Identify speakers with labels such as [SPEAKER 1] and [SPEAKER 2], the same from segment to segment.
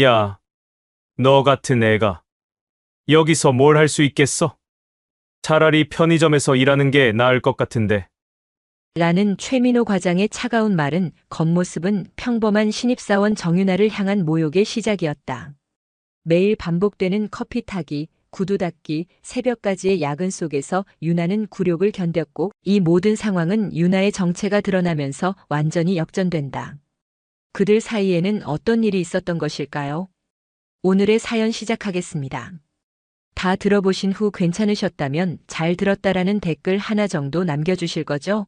[SPEAKER 1] 야, 너 같은 애가 여기서 뭘 할 수 있겠어? 차라리 편의점에서 일하는 게 나을 것 같은데.
[SPEAKER 2] 라는 최민호 과장의 차가운 말은 겉모습은 평범한 신입사원 정윤아를 향한 모욕의 시작이었다. 매일 반복되는 커피 타기, 구두 닦기, 새벽까지의 야근 속에서 유나는 굴욕을 견뎠고 이 모든 상황은 유나의 정체가 드러나면서 완전히 역전된다. 그들 사이에는 어떤 일이 있었던 것일까요? 오늘의 사연 시작하겠습니다. 다 들어보신 후 괜찮으셨다면 잘 들었다라는 댓글 하나 정도 남겨주실 거죠?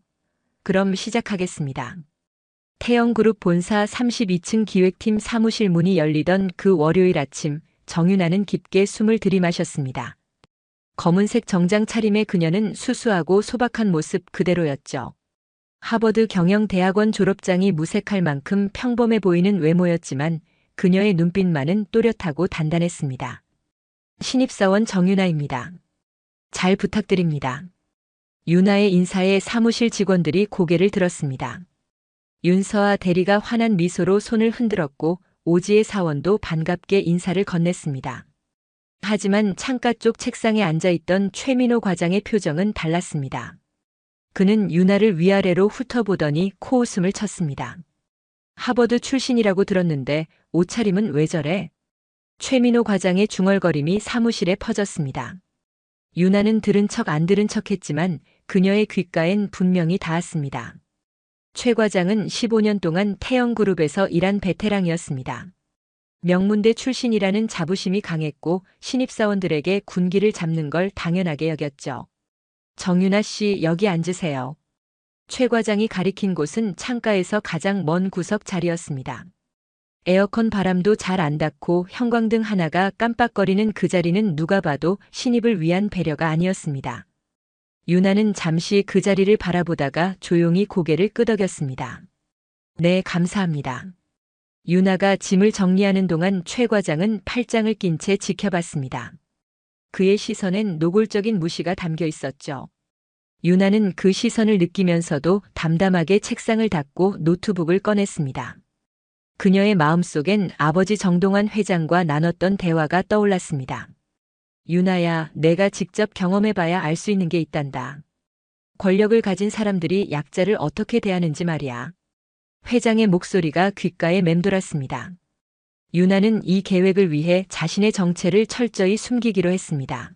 [SPEAKER 2] 그럼 시작하겠습니다. 태영그룹 본사 32층 기획팀 사무실 문이 열리던 그 월요일 아침, 정윤아는 깊게 숨을 들이마셨습니다. 검은색 정장 차림의 그녀는 수수하고 소박한 모습 그대로였죠. 하버드 경영대학원 졸업장이 무색할 만큼 평범해 보이는 외모였지만 그녀의 눈빛만은 또렷하고 단단했습니다. 신입사원 정윤아입니다. 잘 부탁드립니다. 유나의 인사에 사무실 직원들이 고개를 들었습니다. 윤서아 대리가 환한 미소로 손을 흔들었고 오지혜 사원도 반갑게 인사를 건넸습니다. 하지만 창가 쪽 책상에 앉아있던 최민호 과장의 표정은 달랐습니다. 그는 유나를 위아래로 훑어보더니 코웃음을 쳤습니다. 하버드 출신이라고 들었는데 옷차림은 왜 저래? 최민호 과장의 중얼거림이 사무실에 퍼졌습니다. 유나는 들은 척 안 들은 척 했지만 그녀의 귓가엔 분명히 닿았습니다. 최 과장은 15년 동안 태영그룹에서 일한 베테랑이었습니다. 명문대 출신이라는 자부심이 강했고 신입사원들에게 군기를 잡는 걸 당연하게 여겼죠. 정윤아 씨, 여기 앉으세요. 최 과장이 가리킨 곳은 창가에서 가장 먼 구석 자리였습니다. 에어컨 바람도 잘 안 닿고 형광등 하나가 깜빡거리는 그 자리는 누가 봐도 신입을 위한 배려가 아니었습니다. 유나는 잠시 그 자리를 바라보다가 조용히 고개를 끄덕였습니다. 네, 감사합니다. 유나가 짐을 정리하는 동안 최 과장은 팔짱을 낀 채 지켜봤습니다. 그의 시선엔 노골적인 무시가 담겨 있었죠. 유나는 그 시선을 느끼면서도 담담하게 책상을 닫고 노트북을 꺼냈습니다. 그녀의 마음속엔 아버지 정동환 회장과 나눴던 대화가 떠올랐습니다. 유나야, 내가 직접 경험해봐야 알 수 있는 게 있단다. 권력을 가진 사람들이 약자를 어떻게 대하는지 말이야. 회장의 목소리가 귓가에 맴돌았습니다. 유나는 이 계획을 위해 자신의 정체를 철저히 숨기기로 했습니다.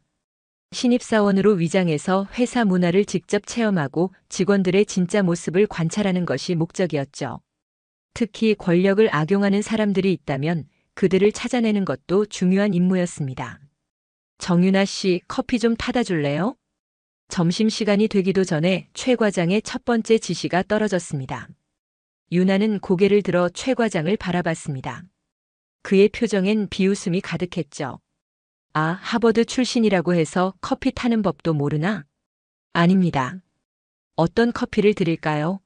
[SPEAKER 2] 신입사원으로 위장해서 회사 문화를 직접 체험하고 직원들의 진짜 모습을 관찰하는 것이 목적이었죠. 특히 권력을 악용하는 사람들이 있다면 그들을 찾아내는 것도 중요한 임무였습니다. 정윤아 씨, 커피 좀 타다 줄래요? 점심시간이 되기도 전에 최 과장의 첫 번째 지시가 떨어졌습니다. 유나는 고개를 들어 최 과장을 바라봤습니다. 그의 표정엔 비웃음이 가득했죠. 아, 하버드 출신이라고 해서 커피 타는 법도 모르나? 아닙니다. 어떤 커피를 드릴까요?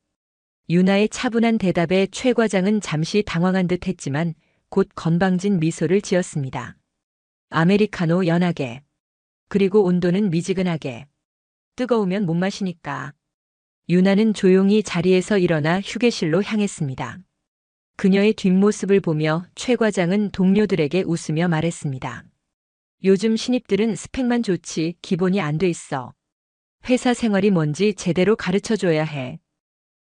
[SPEAKER 2] 유나의 차분한 대답에 최 과장은 잠시 당황한 듯 했지만 곧 건방진 미소를 지었습니다. 아메리카노 연하게. 그리고 온도는 미지근하게. 뜨거우면 못 마시니까. 유나는 조용히 자리에서 일어나 휴게실로 향했습니다. 그녀의 뒷모습을 보며 최 과장은 동료들에게 웃으며 말했습니다. 요즘 신입들은 스펙만 좋지 기본이 안 돼 있어. 회사 생활이 뭔지 제대로 가르쳐줘야 해.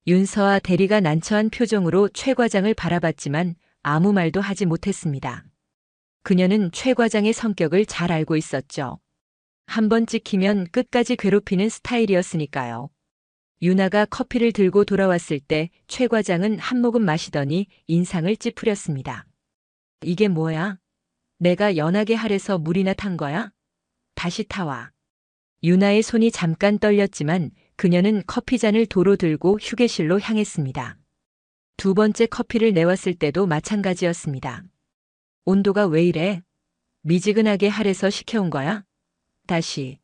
[SPEAKER 2] 윤서아 대리가 난처한 표정으로 최 과장을 바라봤지만 아무 말도 하지 못했습니다. 그녀는 최 과장의 성격을 잘 알고 있었죠. 한번 찍히면 끝까지 괴롭히는 스타일이었으니까요. 유나가 커피를 들고 돌아왔을 때 최 과장은 한 모금 마시더니 인상을 찌푸렸습니다. 이게 뭐야? 내가 연하게 하래서 물이나 탄 거야? 다시 타와. 유나의 손이 잠깐 떨렸지만 그녀는 커피잔을 도로 들고 휴게실로 향했습니다. 두 번째 커피를 내왔을 때도 마찬가지였습니다. 온도가 왜 이래? 미지근하게 하래서 시켜온 거야? 다시.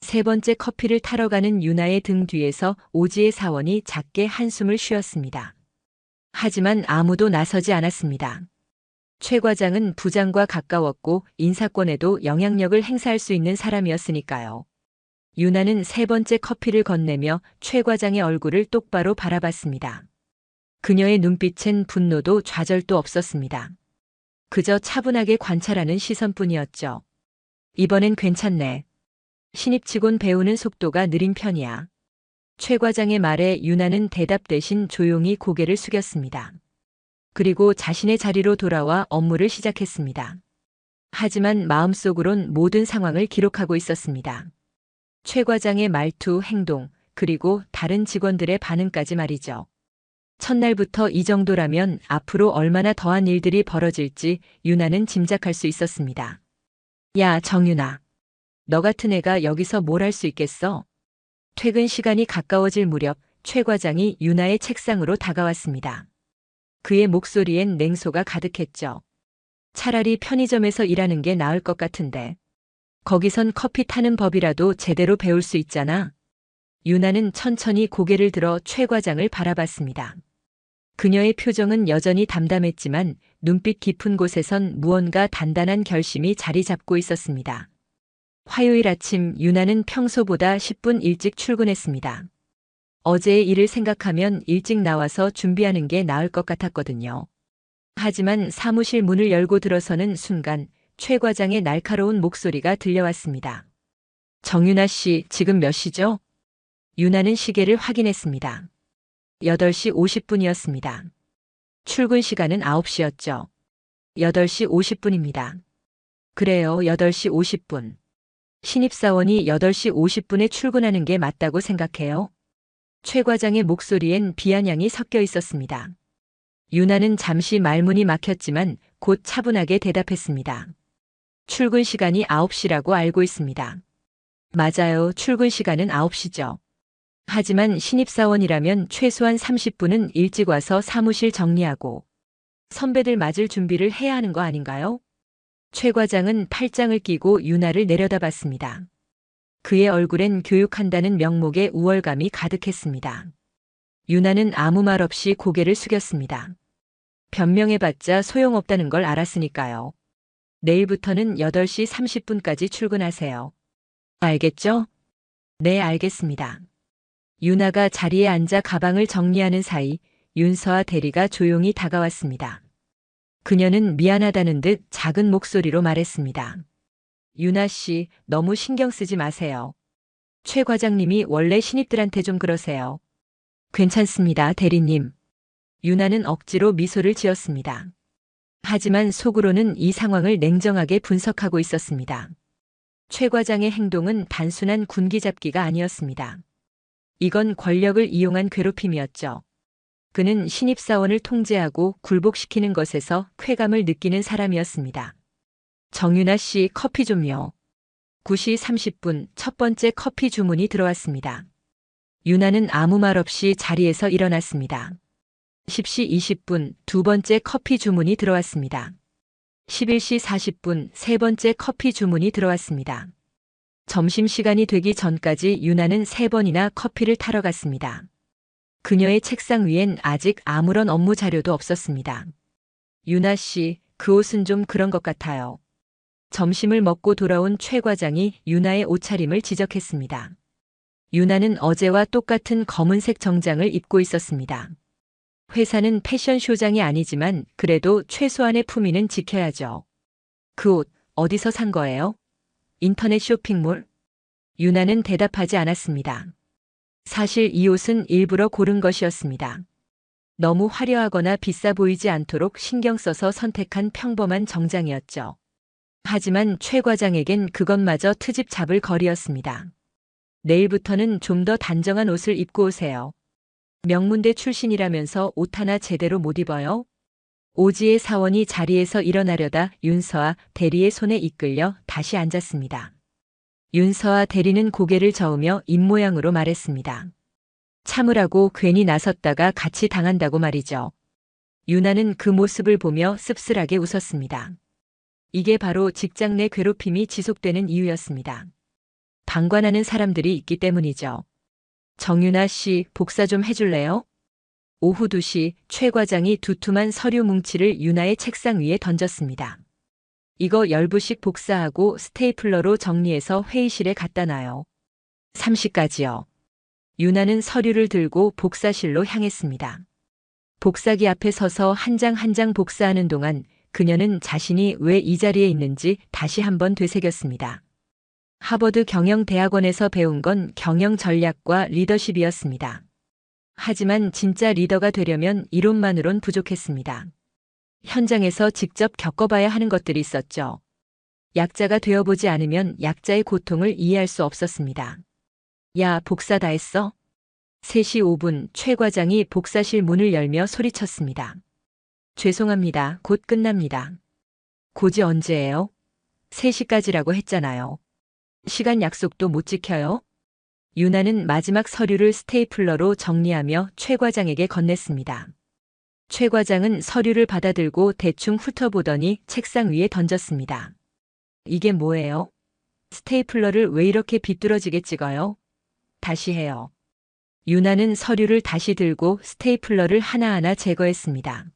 [SPEAKER 2] 세 번째 커피를 타러 가는 유나의 등 뒤에서 오지혜 사원이 작게 한숨을 쉬었습니다. 하지만 아무도 나서지 않았습니다. 최 과장은 부장과 가까웠고 인사권에도 영향력을 행사할 수 있는 사람이었으니까요. 유나는 세 번째 커피를 건네며 최 과장의 얼굴을 똑바로 바라봤습니다. 그녀의 눈빛엔 분노도 좌절도 없었습니다. 그저 차분하게 관찰하는 시선뿐이었죠. 이번엔 괜찮네. 신입치곤 배우는 속도가 느린 편이야. 최 과장의 말에 유나는 대답 대신 조용히 고개를 숙였습니다. 그리고 자신의 자리로 돌아와 업무를 시작했습니다. 하지만 마음속으론 모든 상황을 기록하고 있었습니다. 최 과장의 말투, 행동, 그리고 다른 직원들의 반응까지 말이죠. 첫날부터 이 정도라면 앞으로 얼마나 더한 일들이 벌어질지 유나는 짐작할 수 있었습니다. 야, 정유나. 너 같은 애가 여기서 뭘 할 수 있겠어? 퇴근 시간이 가까워질 무렵 최 과장이 유나의 책상으로 다가왔습니다. 그의 목소리엔 냉소가 가득했죠. 차라리 편의점에서 일하는 게 나을 것 같은데. 거기선 커피 타는 법이라도 제대로 배울 수 있잖아. 유나는 천천히 고개를 들어 최 과장을 바라봤습니다. 그녀의 표정은 여전히 담담했지만 눈빛 깊은 곳에선 무언가 단단한 결심이 자리 잡고 있었습니다. 화요일 아침 유나는 평소보다 10분 일찍 출근했습니다. 어제의 일을 생각하면 일찍 나와서 준비하는 게 나을 것 같았거든요. 하지만 사무실 문을 열고 들어서는 순간 최 과장의 날카로운 목소리가 들려왔습니다. 정유나 씨, 지금 몇 시죠? 유나는 시계를 확인했습니다. 8시 50분이었습니다. 출근 시간은 9시였죠. 8시 50분입니다. 그래요, 8시 50분. 신입사원이 8시 50분에 출근하는 게 맞다고 생각해요. 최 과장의 목소리엔 비아냥이 섞여 있었습니다. 유나는 잠시 말문이 막혔지만 곧 차분하게 대답했습니다. 출근 시간이 9시라고 알고 있습니다. 맞아요, 출근 시간은 9시죠. 하지만 신입사원이라면 최소한 30분은 일찍 와서 사무실 정리하고 선배들 맞을 준비를 해야 하는 거 아닌가요? 최 과장은 팔짱을 끼고 유나를 내려다봤습니다. 그의 얼굴엔 교육한다는 명목의 우월감이 가득했습니다. 유나는 아무 말 없이 고개를 숙였습니다. 변명해봤자 소용없다는 걸 알았으니까요. 내일부터는 8시 30분까지 출근하세요. 알겠죠? 네, 알겠습니다. 유나가 자리에 앉아 가방을 정리하는 사이 윤서아 대리가 조용히 다가왔습니다. 그녀는 미안하다는 듯 작은 목소리로 말했습니다. 유나 씨, 너무 신경 쓰지 마세요. 최 과장님이 원래 신입들한테 좀 그러세요. 괜찮습니다, 대리님. 유나는 억지로 미소를 지었습니다. 하지만 속으로는 이 상황을 냉정하게 분석하고 있었습니다. 최 과장의 행동은 단순한 군기잡기가 아니었습니다. 이건 권력을 이용한 괴롭힘이었죠. 그는 신입사원을 통제하고 굴복시키는 것에서 쾌감을 느끼는 사람이었습니다. 정유나 씨, 커피 좀요. 9시 30분 첫 번째 커피 주문이 들어왔습니다. 유나는 아무 말 없이 자리에서 일어났습니다. 10시 20분 두 번째 커피 주문이 들어왔습니다. 11시 40분 세 번째 커피 주문이 들어왔습니다. 점심시간이 되기 전까지 유나는 3번이나 커피를 타러 갔습니다. 그녀의 책상 위엔 아직 아무런 업무 자료도 없었습니다. 유나 씨, 그 옷은 좀 그런 것 같아요. 점심을 먹고 돌아온 최 과장이 유나의 옷차림을 지적했습니다. 유나는 어제와 똑같은 검은색 정장을 입고 있었습니다. 회사는 패션쇼장이 아니지만 그래도 최소한의 품위는 지켜야죠. 그 옷 어디서 산 거예요? 인터넷 쇼핑몰? 유나는 대답하지 않았습니다. 사실 이 옷은 일부러 고른 것이었습니다. 너무 화려하거나 비싸 보이지 않도록 신경 써서 선택한 평범한 정장이었죠. 하지만 최 과장에겐 그것마저 트집 잡을 거리였습니다. 내일부터는 좀 더 단정한 옷을 입고 오세요. 명문대 출신이라면서 옷 하나 제대로 못 입어요? 오지의 사원이 자리에서 일어나려다 윤서아 대리의 손에 이끌려 다시 앉았습니다. 윤서아 대리는 고개를 저으며 입모양으로 말했습니다. 참으라고 괜히 나섰다가 같이 당한다고 말이죠. 유나는 그 모습을 보며 씁쓸하게 웃었습니다. 이게 바로 직장 내 괴롭힘이 지속되는 이유였습니다. 방관하는 사람들이 있기 때문이죠. 정유나 씨, 복사 좀 해줄래요? 오후 2시 최 과장이 두툼한 서류 뭉치를 유나의 책상 위에 던졌습니다. 이거 10부씩 복사하고 스테이플러로 정리해서 회의실에 갖다 놔요. 3시까지요. 유나는 서류를 들고 복사실로 향했습니다. 복사기 앞에 서서 한 장 한 장 복사하는 동안 그녀는 자신이 왜 이 자리에 있는지 다시 한번 되새겼습니다. 하버드 경영대학원에서 배운 건 경영 전략과 리더십이었습니다. 하지만 진짜 리더가 되려면 이론만으론 부족했습니다. 현장에서 직접 겪어봐야 하는 것들이 있었죠. 약자가 되어보지 않으면 약자의 고통을 이해할 수 없었습니다. 야, 복사 다 했어? 3시 5분 최 과장이 복사실 문을 열며 소리쳤습니다. 죄송합니다. 곧 끝납니다. 고지 언제예요? 3시까지라고 했잖아요. 시간 약속도 못 지켜요? 유나는 마지막 서류를 스테이플러로 정리하며 최 과장에게 건넸습니다. 최 과장은 서류를 받아들고 대충 훑어보더니 책상 위에 던졌습니다. 이게 뭐예요? 스테이플러를 왜 이렇게 비뚤어지게 찍어요? 다시 해요. 유나는 서류를 다시 들고 스테이플러를 하나하나 제거했습니다.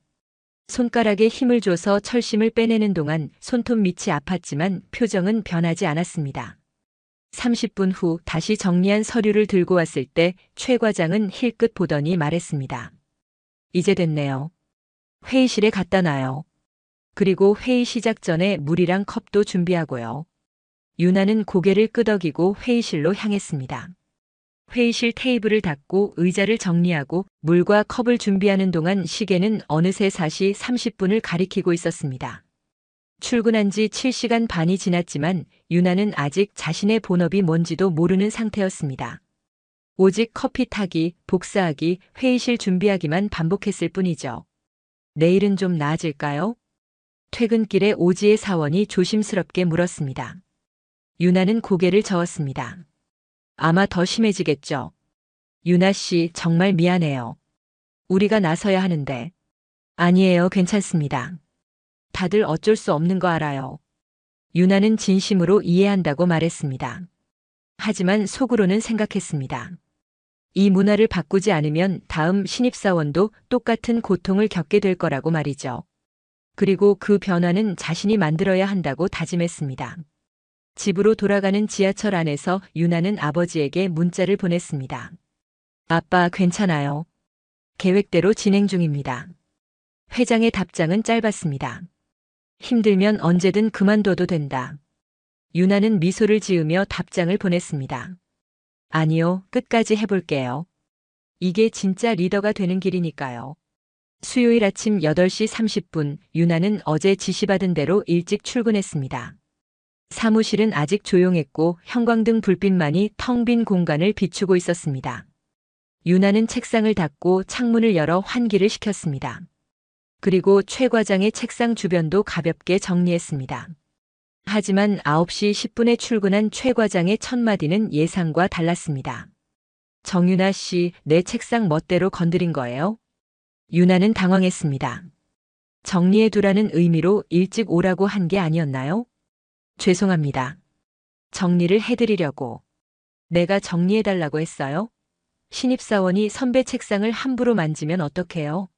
[SPEAKER 2] 손가락에 힘을 줘서 철심을 빼내는 동안 손톱 밑이 아팠지만 표정은 변하지 않았습니다. 30분 후 다시 정리한 서류를 들고 왔을 때 최 과장은 힐끗 보더니 말했습니다. 이제 됐네요. 회의실에 갖다 놔요. 그리고 회의 시작 전에 물이랑 컵도 준비하고요. 유나는 고개를 끄덕이고 회의실로 향했습니다. 회의실 테이블을 닦고 의자를 정리하고 물과 컵을 준비하는 동안 시계는 어느새 4시 30분을 가리키고 있었습니다. 출근한 지 7시간 반이 지났지만 유나는 아직 자신의 본업이 뭔지도 모르는 상태였습니다. 오직 커피 타기, 복사하기, 회의실 준비하기만 반복했을 뿐이죠. 내일은 좀 나아질까요? 퇴근길에 오지의 사원이 조심스럽게 물었습니다. 유나는 고개를 저었습니다. 아마 더 심해지겠죠. 유나 씨, 정말 미안해요. 우리가 나서야 하는데. 아니에요, 괜찮습니다. 다들 어쩔 수 없는 거 알아요. 유나는 진심으로 이해한다고 말했습니다. 하지만 속으로는 생각했습니다. 이 문화를 바꾸지 않으면 다음 신입사원도 똑같은 고통을 겪게 될 거라고 말이죠. 그리고 그 변화는 자신이 만들어야 한다고 다짐했습니다. 집으로 돌아가는 지하철 안에서 유나는 아버지에게 문자를 보냈습니다. 아빠, 괜찮아요. 계획대로 진행 중입니다. 회장의 답장은 짧았습니다. 힘들면 언제든 그만둬도 된다. 유나는 미소를 지으며 답장을 보냈습니다. 아니요, 끝까지 해볼게요. 이게 진짜 리더가 되는 길이니까요. 수요일 아침 8시 30분 유나는 어제 지시받은 대로 일찍 출근했습니다. 사무실은 아직 조용했고 형광등 불빛만이 텅 빈 공간을 비추고 있었습니다. 유나는 책상을 닫고 창문을 열어 환기를 시켰습니다. 그리고 최 과장의 책상 주변도 가볍게 정리했습니다. 하지만 9시 10분에 출근한 최 과장의 첫 마디는 예상과 달랐습니다. 정유나 씨, 내 책상 멋대로 건드린 거예요? 유나는 당황했습니다. 정리해두라는 의미로 일찍 오라고 한 게 아니었나요? 죄송합니다. 정리를 해드리려고. 내가 정리해달라고 했어요? 신입사원이 선배 책상을 함부로 만지면 어떡해요?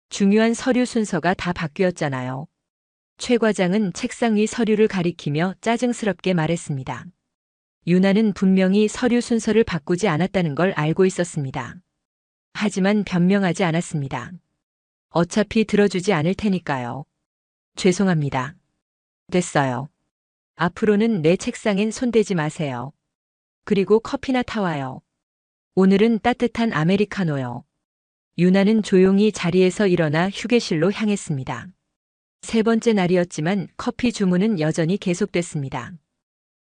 [SPEAKER 2] 중요한 서류 순서가 다 바뀌었잖아요. 최 과장은 책상 위 서류를 가리키며 짜증스럽게 말했습니다. 유나는 분명히 서류 순서를 바꾸지 않았다는 걸 알고 있었습니다. 하지만 변명하지 않았습니다. 어차피 들어주지 않을 테니까요. 죄송합니다. 됐어요. 앞으로는 내 책상엔 손대지 마세요. 그리고 커피나 타와요. 오늘은 따뜻한 아메리카노요. 유나는 조용히 자리에서 일어나 휴게실로 향했습니다. 3번째 날이었지만 커피 주문은 여전히 계속됐습니다.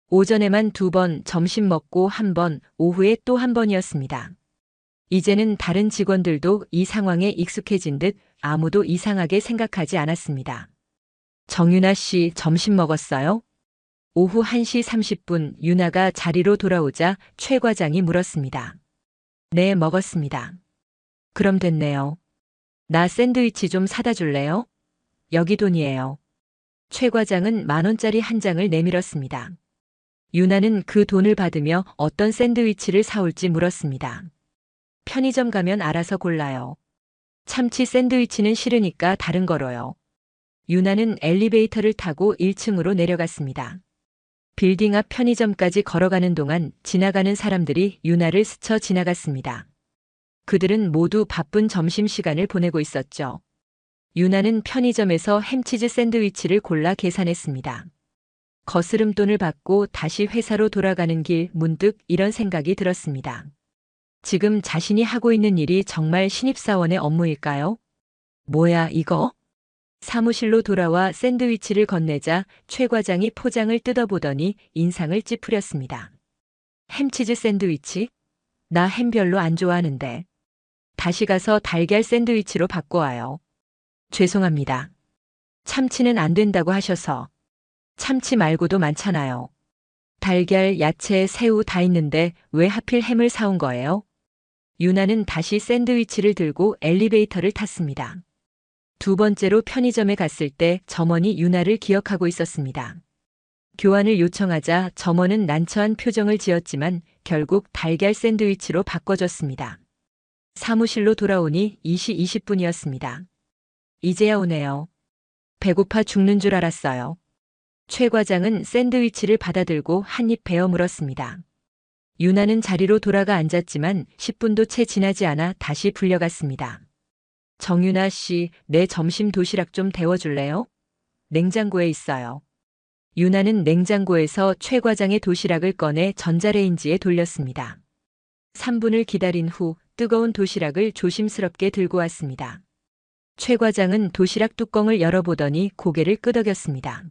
[SPEAKER 2] 오전에만 2번, 점심 먹고 1번, 오후에 또 1번이었습니다. 이제는 다른 직원들도 이 상황에 익숙해진 듯 아무도 이상하게 생각하지 않았습니다. 정유나 씨, 점심 먹었어요? 오후 1시 30분 유나가 자리로 돌아오자 최 과장이 물었습니다. 네, 먹었습니다. 그럼 됐네요. 나 샌드위치 좀 사다 줄래요? 여기 돈이에요. 최 과장은 10,000원짜리 한 장을 내밀었습니다. 유나는 그 돈을 받으며 어떤 샌드위치를 사올지 물었습니다. 편의점 가면 알아서 골라요. 참치 샌드위치는 싫으니까 다른 거로요. 유나는 엘리베이터를 타고 1층으로 내려갔습니다. 빌딩 앞 편의점까지 걸어가는 동안 지나가는 사람들이 유나를 스쳐 지나갔습니다. 그들은 모두 바쁜 점심시간을 보내고 있었죠. 유나는 편의점에서 햄치즈 샌드위치를 골라 계산했습니다. 거스름돈을 받고 다시 회사로 돌아가는 길 문득 이런 생각이 들었습니다. 지금 자신이 하고 있는 일이 정말 신입사원의 업무일까요? 뭐야, 이거? 사무실로 돌아와 샌드위치를 건네자 최 과장이 포장을 뜯어보더니 인상을 찌푸렸습니다. 햄치즈 샌드위치? 나 햄 별로 안 좋아하는데. 다시 가서 달걀 샌드위치로 바꿔와요. 죄송합니다. 참치는 안 된다고 하셔서. 참치 말고도 많잖아요. 달걀, 야채, 새우 다 있는데 왜 하필 햄을 사온 거예요? 유나는 다시 샌드위치를 들고 엘리베이터를 탔습니다. 두 번째로 편의점에 갔을 때 점원이 유나를 기억하고 있었습니다. 교환을 요청하자 점원은 난처한 표정을 지었지만 결국 달걀 샌드위치로 바꿔줬습니다. 사무실로 돌아오니 20분이었습니다. 이제야 오네요. 배고파 죽는 줄 알았어요. 최 과장은 샌드위치를 받아들고 한 입 베어 물었습니다. 유나는 자리로 돌아가 앉았지만 10분도 채 지나지 않아 다시 불려갔습니다. 정유나 씨, 내 점심 도시락 좀 데워줄래요? 냉장고에 있어요. 유나는 냉장고에서 최 과장의 도시락을 꺼내 전자레인지에 돌렸습니다. 3분을 기다린 후 뜨거운 도시락을 조심스럽게 들고 왔습니다. 최 과장은 도시락 뚜껑을 열어보더니 고개를 끄덕였습니다.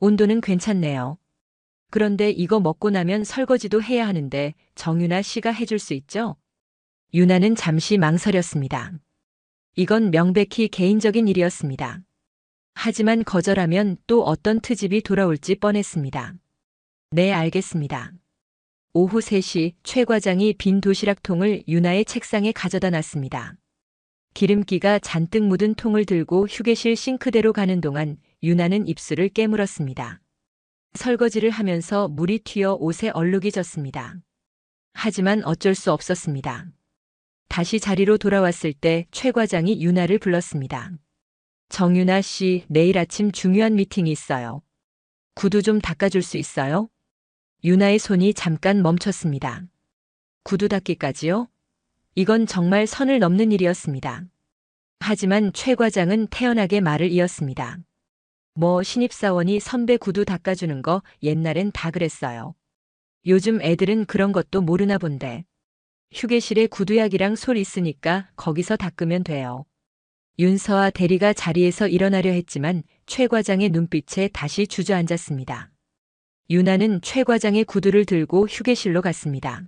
[SPEAKER 2] 온도는 괜찮네요. 그런데 이거 먹고 나면 설거지도 해야 하는데 정유나 씨가 해줄 수 있죠? 유나는 잠시 망설였습니다. 이건 명백히 개인적인 일이었습니다. 하지만 거절하면 또 어떤 트집이 돌아올지 뻔했습니다. 네, 알겠습니다. 오후 3시 최 과장이 빈 도시락통을 유나의 책상에 가져다 놨습니다. 기름기가 잔뜩 묻은 통을 들고 휴게실 싱크대로 가는 동안 유나는 입술을 깨물었습니다. 설거지를 하면서 물이 튀어 옷에 얼룩이 졌습니다. 하지만 어쩔 수 없었습니다. 다시 자리로 돌아왔을 때 최 과장이 유나를 불렀습니다. 정유나 씨, 내일 아침 중요한 미팅이 있어요. 구두 좀 닦아줄 수 있어요? 유나의 손이 잠깐 멈췄습니다. 구두 닦기까지요? 이건 정말 선을 넘는 일이었습니다. 하지만 최 과장은 태연하게 말을 이었습니다. 뭐 신입사원이 선배 구두 닦아주는 거 옛날엔 다 그랬어요. 요즘 애들은 그런 것도 모르나 본데. 휴게실에 구두약이랑 솔 있으니까 거기서 닦으면 돼요. 윤서아 대리가 자리에서 일어나려 했지만 최 과장의 눈빛에 다시 주저앉았습니다. 유나는 최 과장의 구두를 들고 휴게실로 갔습니다.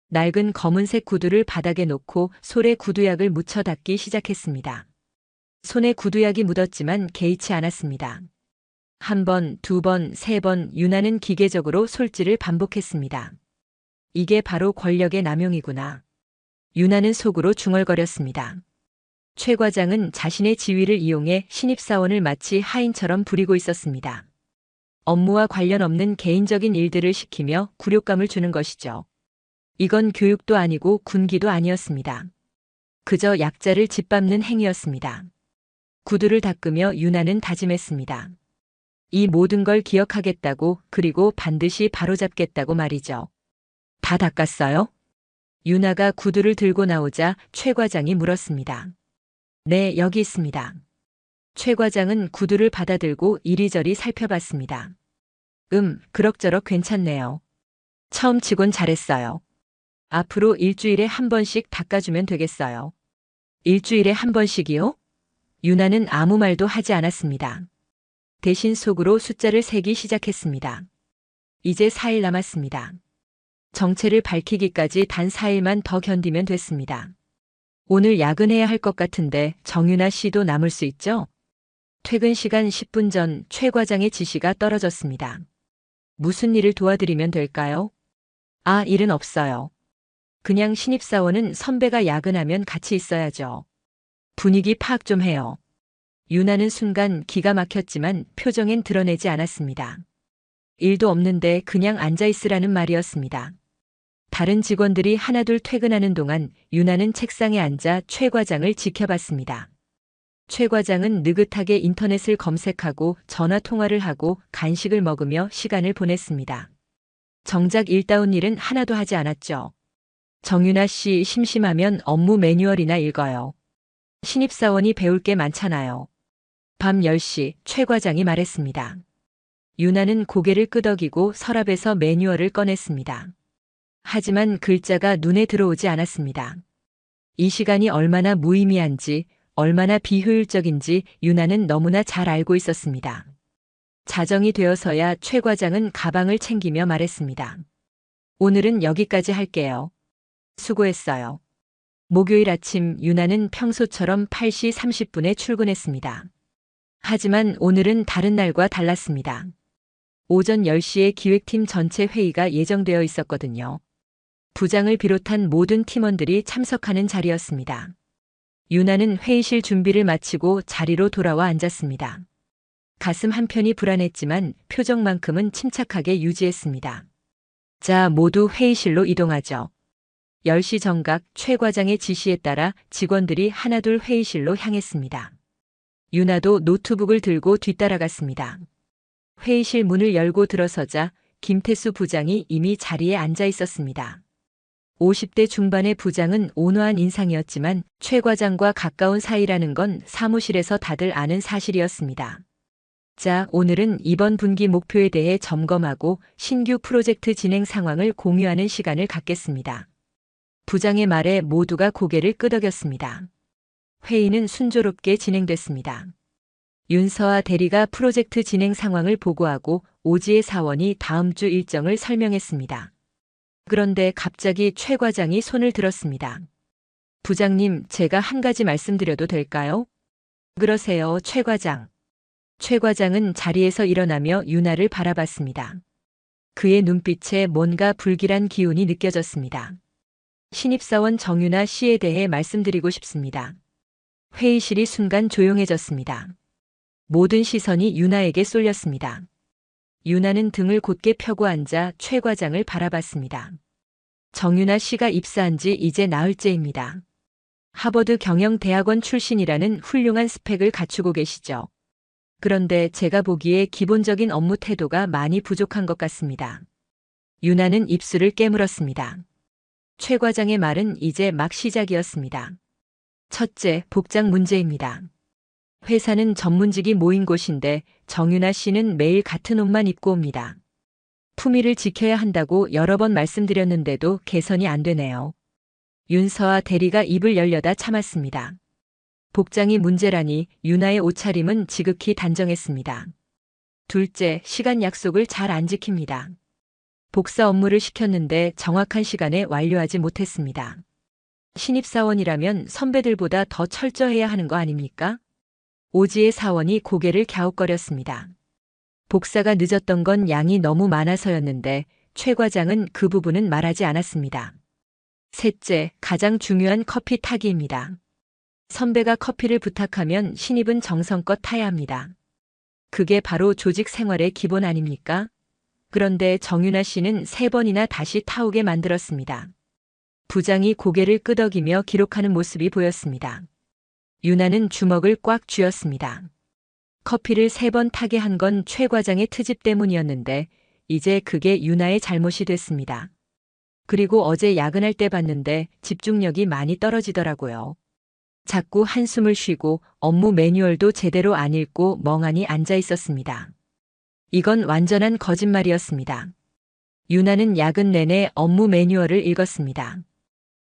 [SPEAKER 2] 낡은 검은색 구두를 바닥에 놓고 솔에 구두약을 묻혀 닦기 시작했습니다. 손에 구두약이 묻었지만 개의치 않았습니다. 1번, 2번, 3번 유나는 기계적으로 솔질을 반복했습니다. 이게 바로 권력의 남용이구나. 유나는 속으로 중얼거렸습니다. 최 과장은 자신의 지위를 이용해 신입사원을 마치 하인처럼 부리고 있었습니다. 업무와 관련 없는 개인적인 일들을 시키며 굴욕감을 주는 것이죠. 이건 교육도 아니고 군기도 아니었습니다. 그저 약자를 짓밟는 행위였습니다. 구두를 닦으며 유나는 다짐했습니다. 이 모든 걸 기억하겠다고 그리고 반드시 바로잡겠다고 말이죠. 다 닦았어요? 유나가 구두를 들고 나오자 최 과장이 물었습니다. 네, 여기 있습니다. 최 과장은 구두를 받아들고 이리저리 살펴봤습니다. 그럭저럭 괜찮네요. 처음 치곤 잘했어요. 앞으로 일주일에 한 번씩 닦아주면 되겠어요. 일주일에 한 번씩이요? 유나는 아무 말도 하지 않았습니다. 대신 속으로 숫자를 세기 시작했습니다. 이제 4일 남았습니다. 정체를 밝히기까지 단 4일만 더 견디면 됐습니다. 오늘 야근해야 할 것 같은데 정유나 씨도 남을 수 있죠? 퇴근 시간 10분 전 최 과장의 지시가 떨어졌습니다. 무슨 일을 도와드리면 될까요? 일은 없어요. 그냥 신입사원은 선배가 야근하면 같이 있어야죠. 분위기 파악 좀 해요. 유나는 순간 기가 막혔지만 표정엔 드러내지 않았습니다. 일도 없는데 그냥 앉아있으라는 말이었습니다. 다른 직원들이 하나둘 퇴근하는 동안 유나는 책상에 앉아 최 과장을 지켜봤습니다. 최 과장은 느긋하게 인터넷을 검색하고 전화 통화를 하고 간식을 먹으며 시간을 보냈습니다. 정작 일다운 일은 하나도 하지 않았죠. 정유나 씨 심심하면 업무 매뉴얼이나 읽어요. 신입사원이 배울 게 많잖아요. 밤 10시 최 과장이 말했습니다. 유나는 고개를 끄덕이고 서랍에서 매뉴얼을 꺼냈습니다. 하지만 글자가 눈에 들어오지 않았습니다. 이 시간이 얼마나 무의미한지, 얼마나 비효율적인지 유나는 너무나 잘 알고 있었습니다. 자정이 되어서야 최 과장은 가방을 챙기며 말했습니다. 오늘은 여기까지 할게요. 수고했어요. 목요일 아침 유나는 평소처럼 8시 30분에 출근했습니다. 하지만 오늘은 다른 날과 달랐습니다. 오전 10시에 기획팀 전체 회의가 예정되어 있었거든요. 부장을 비롯한 모든 팀원들이 참석하는 자리였습니다. 유나는 회의실 준비를 마치고 자리로 돌아와 앉았습니다. 가슴 한편이 불안했지만 표정만큼은 침착하게 유지했습니다. 자, 모두 회의실로 이동하죠. 10시 정각 최 과장의 지시에 따라 직원들이 하나둘 회의실로 향했습니다. 유나도 노트북을 들고 뒤따라갔습니다. 회의실 문을 열고 들어서자 김태수 부장이 이미 자리에 앉아 있었습니다. 50대 중반의 부장은 온화한 인상이었지만 최 과장과 가까운 사이라는 건 사무실에서 다들 아는 사실이었습니다. 자, 오늘은 이번 분기 목표에 대해 점검하고 신규 프로젝트 진행 상황을 공유하는 시간을 갖겠습니다. 부장의 말에 모두가 고개를 끄덕였습니다. 회의는 순조롭게 진행됐습니다. 윤서아 대리가 프로젝트 진행 상황을 보고하고 오지혜 사원이 다음 주 일정을 설명했습니다. 그런데 갑자기 최 과장이 손을 들었습니다. 부장님, 제가 한 가지 말씀드려도 될까요? 그러세요, 최 과장. 최 과장은 자리에서 일어나며 유나를 바라봤습니다. 그의 눈빛에 뭔가 불길한 기운이 느껴졌습니다. 신입사원 정유나 씨에 대해 말씀드리고 싶습니다. 회의실이 순간 조용해졌습니다. 모든 시선이 유나에게 쏠렸습니다. 유나는 등을 곧게 펴고 앉아 최 과장을 바라봤습니다. 정유나 씨가 입사한 지 이제 나흘째입니다. 하버드 경영대학원 출신이라는 훌륭한 스펙을 갖추고 계시죠. 그런데 제가 보기에 기본적인 업무 태도가 많이 부족한 것 같습니다. 유나는 입술을 깨물었습니다. 최 과장의 말은 이제 막 시작이었습니다. 첫째, 복장 문제입니다. 회사는 전문직이 모인 곳인데 정유나 씨는 매일 같은 옷만 입고 옵니다. 품위를 지켜야 한다고 여러 번 말씀드렸는데도 개선이 안 되네요. 윤서아 대리가 입을 열려다 참았습니다. 복장이 문제라니 유나의 옷차림은 지극히 단정했습니다. 둘째, 시간 약속을 잘 안 지킵니다. 복사 업무를 시켰는데 정확한 시간에 완료하지 못했습니다. 신입사원이라면 선배들보다 더 철저해야 하는 거 아닙니까? 오지혜 사원이 고개를 갸웃거렸습니다. 복사가 늦었던 건 양이 너무 많아서였는데 최 과장은 그 부분은 말하지 않았습니다. 셋째, 가장 중요한 커피 타기입니다. 선배가 커피를 부탁하면 신입은 정성껏 타야 합니다. 그게 바로 조직 생활의 기본 아닙니까? 그런데 정유나 씨는 3번이나 다시 타오게 만들었습니다. 부장이 고개를 끄덕이며 기록하는 모습이 보였습니다. 유나는 주먹을 꽉 쥐었습니다. 커피를 3번 타게 한 건 최 과장의 트집 때문이었는데 이제 그게 유나의 잘못이 됐습니다. 그리고 어제 야근할 때 봤는데 집중력이 많이 떨어지더라고요. 자꾸 한숨을 쉬고 업무 매뉴얼도 제대로 안 읽고 멍하니 앉아 있었습니다. 이건 완전한 거짓말이었습니다. 유나는 야근 내내 업무 매뉴얼을 읽었습니다.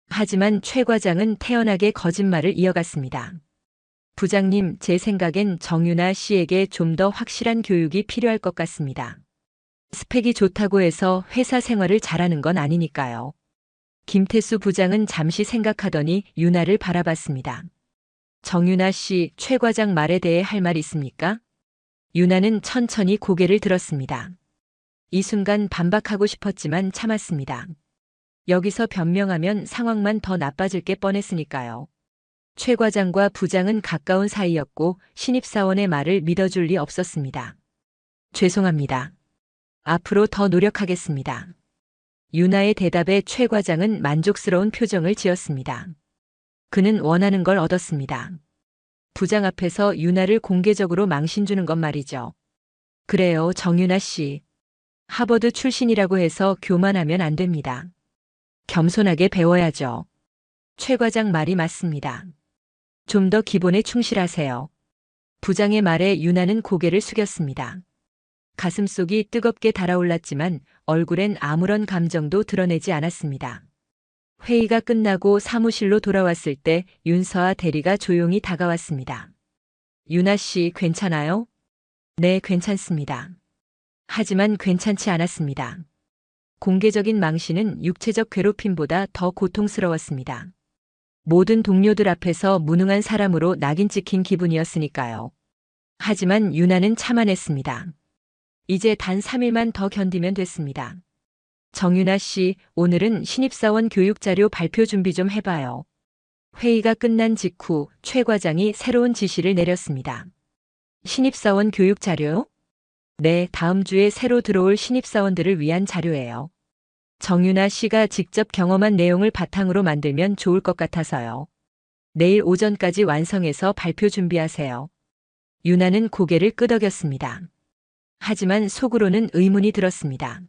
[SPEAKER 2] 하지만 최 과장은 태연하게 거짓말을 이어갔습니다. 부장님, 제 생각엔 정유나 씨에게 좀 더 확실한 교육이 필요할 것 같습니다. 스펙이 좋다고 해서 회사 생활을 잘하는 건 아니니까요. 김태수 부장은 잠시 생각하더니 유나를 바라봤습니다. 정유나 씨, 최 과장 말에 대해 할 말 있습니까? 유나는 천천히 고개를 들었습니다. 이 순간 반박하고 싶었지만 참았습니다. 여기서 변명하면 상황만 더 나빠질 게 뻔했으니까요. 최 과장과 부장은 가까운 사이였고 신입사원의 말을 믿어줄 리 없었습니다. 죄송합니다. 앞으로 더 노력하겠습니다. 유나의 대답에 최 과장은 만족스러운 표정을 지었습니다. 그는 원하는 걸 얻었습니다. 부장 앞에서 유나를 공개적으로 망신 주는 건 말이죠. 그래요, 정유나 씨. 하버드 출신이라고 해서 교만하면 안 됩니다. 겸손하게 배워야죠. 최 과장 말이 맞습니다. 좀 더 기본에 충실하세요. 부장의 말에 유나는 고개를 숙였습니다. 가슴속이 뜨겁게 달아올랐지만 얼굴엔 아무런 감정도 드러내지 않았습니다. 회의가 끝나고 사무실로 돌아왔을 때 윤서아 대리가 조용히 다가왔습니다. 유나 씨 괜찮아요? 네, 괜찮습니다. 하지만 괜찮지 않았습니다. 공개적인 망신은 육체적 괴롭힘보다 더 고통스러웠습니다. 모든 동료들 앞에서 무능한 사람으로 낙인 찍힌 기분이었으니까요. 하지만 유나는 참아냈습니다. 이제 단 3일만 더 견디면 됐습니다. 정유나 씨, 오늘은 신입사원 교육자료 발표 준비 좀 해봐요. 회의가 끝난 직후 최 과장이 새로운 지시를 내렸습니다. 신입사원 교육자료요? 네, 다음 주에 새로 들어올 신입사원들을 위한 자료예요. 정유나 씨가 직접 경험한 내용을 바탕으로 만들면 좋을 것 같아서요. 내일 오전까지 완성해서 발표 준비하세요. 유나는 고개를 끄덕였습니다. 하지만 속으로는 의문이 들었습니다.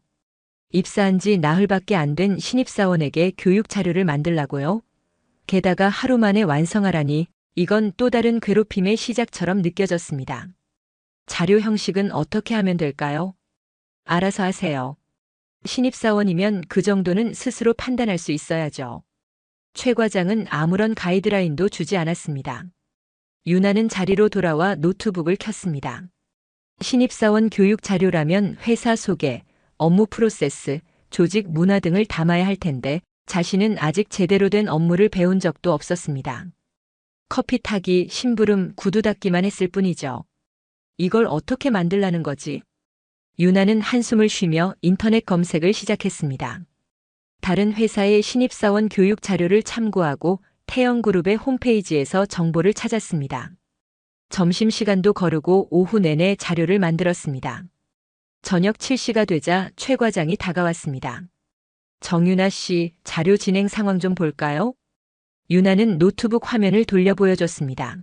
[SPEAKER 2] 입사한 지 나흘밖에 안 된 신입사원에게 교육 자료를 만들라고요? 게다가 하루 만에 완성하라니 이건 또 다른 괴롭힘의 시작처럼 느껴졌습니다. 자료 형식은 어떻게 하면 될까요? 알아서 하세요. 신입사원이면 그 정도는 스스로 판단할 수 있어야죠. 최 과장은 아무런 가이드라인도 주지 않았습니다. 유나는 자리로 돌아와 노트북을 켰습니다. 신입사원 교육 자료라면 회사 소개, 업무 프로세스, 조직 문화 등을 담아야 할 텐데 자신은 아직 제대로 된 업무를 배운 적도 없었습니다. 커피 타기, 심부름, 구두 닦기만 했을 뿐이죠. 이걸 어떻게 만들라는 거지? 유나는 한숨을 쉬며 인터넷 검색을 시작했습니다. 다른 회사의 신입사원 교육 자료를 참고하고 태영그룹의 홈페이지에서 정보를 찾았습니다. 점심시간도 거르고 오후 내내 자료를 만들었습니다. 저녁 7시가 되자 최 과장이 다가왔습니다. 정유나 씨, 자료 진행 상황 좀 볼까요? 유나는 노트북 화면을 돌려 보여줬습니다.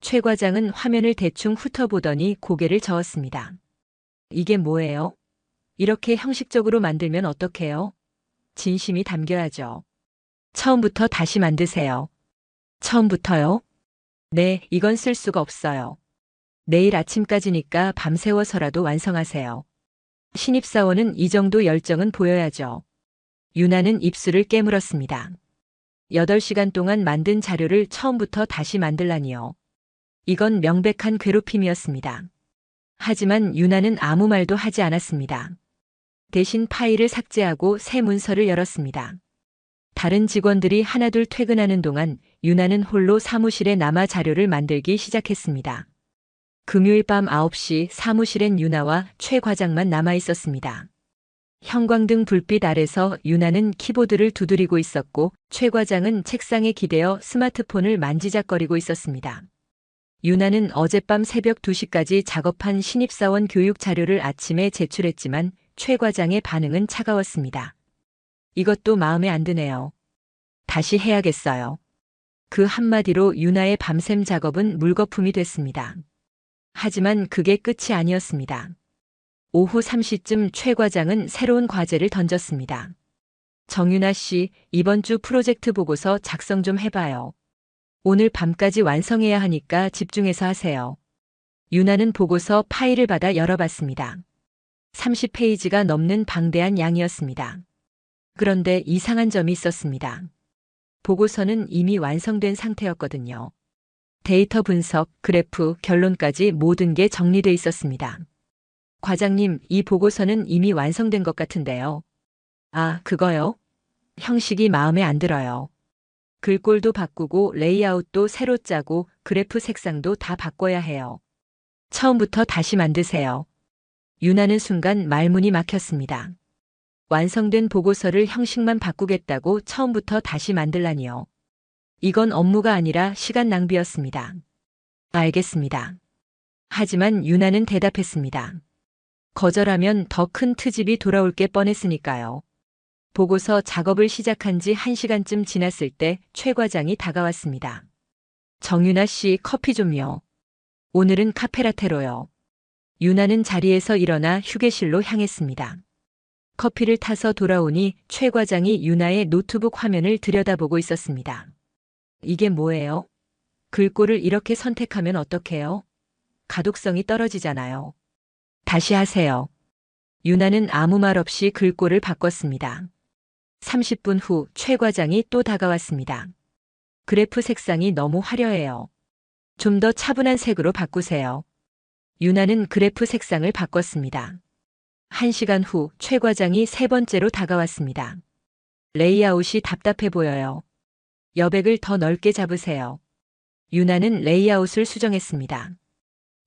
[SPEAKER 2] 최 과장은 화면을 대충 훑어보더니 고개를 저었습니다. 이게 뭐예요? 이렇게 형식적으로 만들면 어떡해요? 진심이 담겨야죠. 처음부터 다시 만드세요. 처음부터요? 네, 이건 쓸 수가 없어요. 내일 아침까지니까 밤새워서라도 완성하세요. 신입사원은 이 정도 열정은 보여야죠. 유나는 입술을 깨물었습니다. 8시간 동안 만든 자료를 처음부터 다시 만들라니요. 이건 명백한 괴롭힘이었습니다. 하지만 유나는 아무 말도 하지 않았습니다. 대신 파일을 삭제하고 새 문서를 열었습니다. 다른 직원들이 하나둘 퇴근하는 동안 유나는 홀로 사무실에 남아 자료를 만들기 시작했습니다. 금요일 밤 9시 사무실엔 유나와 최 과장만 남아 있었습니다. 형광등 불빛 아래서 유나는 키보드를 두드리고 있었고 최 과장은 책상에 기대어 스마트폰을 만지작거리고 있었습니다. 유나는 어젯밤 새벽 2시까지 작업한 신입사원 교육 자료를 아침에 제출했지만 최 과장의 반응은 차가웠습니다. 이것도 마음에 안 드네요. 다시 해야겠어요. 그 한마디로 유나의 밤샘 작업은 물거품이 됐습니다. 하지만 그게 끝이 아니었습니다. 오후 3시쯤 최 과장은 새로운 과제를 던졌습니다. 정유나 씨, 이번 주 프로젝트 보고서 작성 좀 해봐요. 오늘 밤까지 완성해야 하니까 집중해서 하세요. 유나는 보고서 파일을 받아 열어봤습니다. 30페이지가 넘는 방대한 양이었습니다. 그런데 이상한 점이 있었습니다. 보고서는 이미 완성된 상태였거든요. 데이터 분석, 그래프, 결론까지 모든 게 정리돼 있었습니다. 과장님, 이 보고서는 이미 완성된 것 같은데요. 아, 그거요? 형식이 마음에 안 들어요. 글꼴도 바꾸고 레이아웃도 새로 짜고 그래프 색상도 다 바꿔야 해요. 처음부터 다시 만드세요. 유나는 순간 말문이 막혔습니다. 완성된 보고서를 형식만 바꾸겠다고 처음부터 다시 만들라니요. 이건 업무가 아니라 시간 낭비였습니다. 알겠습니다. 하지만 유나는 대답했습니다. 거절하면 더 큰 트집이 돌아올 게 뻔했으니까요. 보고서 작업을 시작한 지 1시간쯤 지났을 때 최 과장이 다가왔습니다. 정유나 씨, 커피 좀요. 오늘은 카페라테로요. 유나는 자리에서 일어나 휴게실로 향했습니다. 커피를 타서 돌아오니 최 과장이 유나의 노트북 화면을 들여다보고 있었습니다. 이게 뭐예요? 글꼴을 이렇게 선택하면 어떡해요? 가독성이 떨어지잖아요. 다시 하세요. 유나는 아무 말 없이 글꼴을 바꿨습니다. 30분 후 최 과장이 또 다가왔습니다. 그래프 색상이 너무 화려해요. 좀 더 차분한 색으로 바꾸세요. 유나는 그래프 색상을 바꿨습니다. 1시간 후 최 과장이 세 번째로 다가왔습니다. 레이아웃이 답답해 보여요. 여백을 더 넓게 잡으세요. 유나는 레이아웃을 수정했습니다.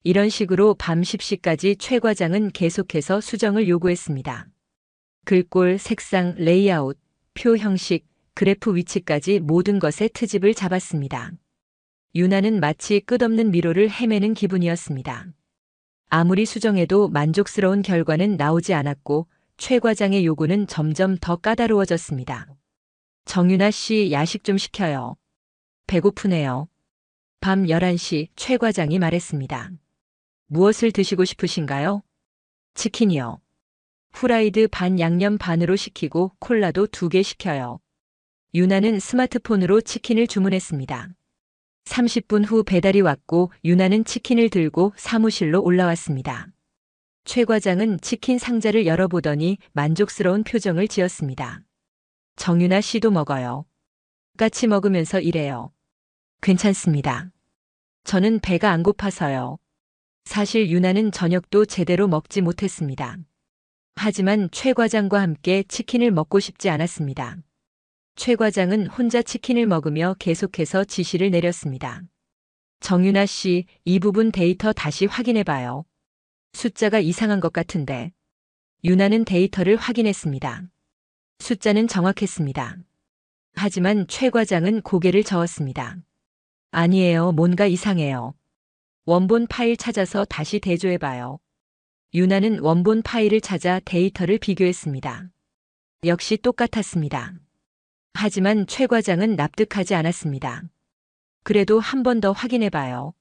[SPEAKER 2] 이런 식으로 밤 10시까지 최 과장은 계속해서 수정을 요구했습니다. 글꼴, 색상, 레이아웃, 표 형식, 그래프 위치까지 모든 것에 트집을 잡았습니다. 유나는 마치 끝없는 미로를 헤매는 기분이었습니다. 아무리 수정해도 만족스러운 결과는 나오지 않았고 최 과장의 요구는 점점 더 까다로워졌습니다. 정유나 씨, 야식 좀 시켜요. 배고프네요. 밤 11시 최 과장이 말했습니다. 무엇을 드시고 싶으신가요? 치킨이요. 후라이드 반 양념 반으로 시키고 콜라도 2개 시켜요. 유나는 스마트폰으로 치킨을 주문했습니다. 30분 후 배달이 왔고 유나는 치킨을 들고 사무실로 올라왔습니다. 최 과장은 치킨 상자를 열어보더니 만족스러운 표정을 지었습니다. 정유나 씨도 먹어요. 같이 먹으면서 이래요. 괜찮습니다. 저는 배가 안 고파서요. 사실 유나는 저녁도 제대로 먹지 못했습니다. 하지만 최 과장과 함께 치킨을 먹고 싶지 않았습니다. 최 과장은 혼자 치킨을 먹으며 계속해서 지시를 내렸습니다. 정유나 씨, 이 부분 데이터 다시 확인해봐요. 숫자가 이상한 것 같은데. 유나는 데이터를 확인했습니다. 숫자는 정확했습니다. 하지만 최 과장은 고개를 저었습니다. 아니에요, 뭔가 이상해요. 원본 파일 찾아서 다시 대조해봐요. 유나는 원본 파일을 찾아 데이터를 비교했습니다. 역시 똑같았습니다. 하지만 최 과장은 납득하지 않았습니다. 그래도 한 번 더 확인해봐요.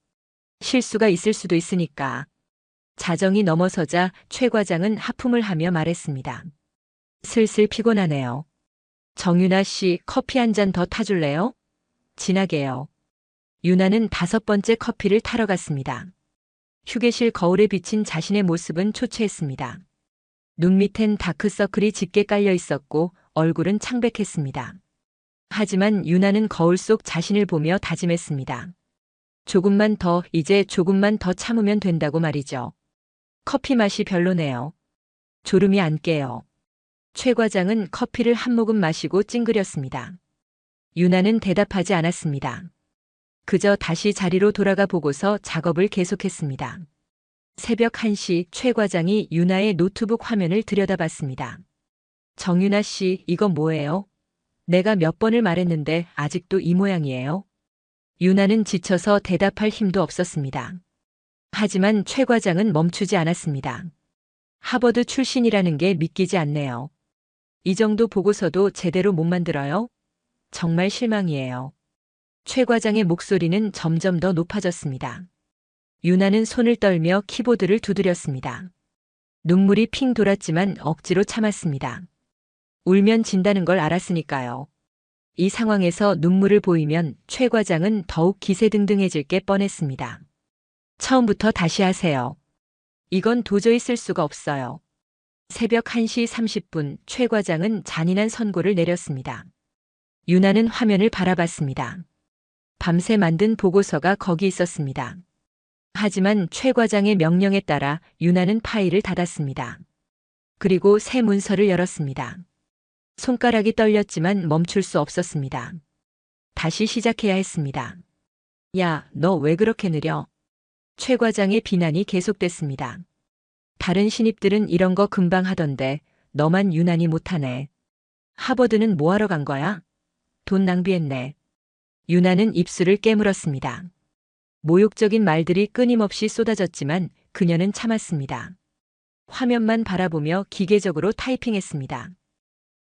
[SPEAKER 2] 실수가 있을 수도 있으니까. 자정이 넘어서자 최 과장은 하품을 하며 말했습니다. 슬슬 피곤하네요. 정유나 씨, 커피 한 잔 더 타줄래요? 진하게요. 유나는 5번째 커피를 타러 갔습니다. 휴게실 거울에 비친 자신의 모습은 초췌했습니다. 눈 밑엔 다크서클이 짙게 깔려 있었고 얼굴은 창백했습니다. 하지만 유나는 거울 속 자신을 보며 다짐했습니다. 조금만 더, 이제 조금만 더 참으면 된다고 말이죠. 커피 맛이 별로네요. 졸음이 안 깨요. 최 과장은 커피를 한 모금 마시고 찡그렸습니다. 유나는 대답하지 않았습니다. 그저 다시 자리로 돌아가 보고서 작업을 계속했습니다. 새벽 1시 최 과장이 유나의 노트북 화면을 들여다봤습니다. 정유나 씨, 이거 뭐예요? 내가 몇 번을 말했는데 아직도 이 모양이에요? 유나는 지쳐서 대답할 힘도 없었습니다. 하지만 최 과장은 멈추지 않았습니다. 하버드 출신이라는 게 믿기지 않네요. 이 정도 보고서도 제대로 못 만들어요? 정말 실망이에요. 최 과장의 목소리는 점점 더 높아졌습니다. 유나는 손을 떨며 키보드를 두드렸습니다. 눈물이 핑 돌았지만 억지로 참았습니다. 울면 진다는 걸 알았으니까요. 이 상황에서 눈물을 보이면 최 과장은 더욱 기세등등해질 게 뻔했습니다. 처음부터 다시 하세요. 이건 도저히 쓸 수가 없어요. 새벽 1시 30분 최 과장은 잔인한 선고를 내렸습니다. 유나는 화면을 바라봤습니다. 밤새 만든 보고서가 거기 있었습니다. 하지만 최 과장의 명령에 따라 유나는 파일을 닫았습니다. 그리고 새 문서를 열었습니다. 손가락이 떨렸지만 멈출 수 없었습니다. 다시 시작해야 했습니다. 야, 너 왜 그렇게 느려? 최 과장의 비난이 계속됐습니다. 다른 신입들은 이런 거 금방 하던데 너만 유난히 못하네. 하버드는 뭐하러 간 거야? 돈 낭비했네. 유나는 입술을 깨물었습니다. 모욕적인 말들이 끊임없이 쏟아졌지만 그녀는 참았습니다. 화면만 바라보며 기계적으로 타이핑했습니다.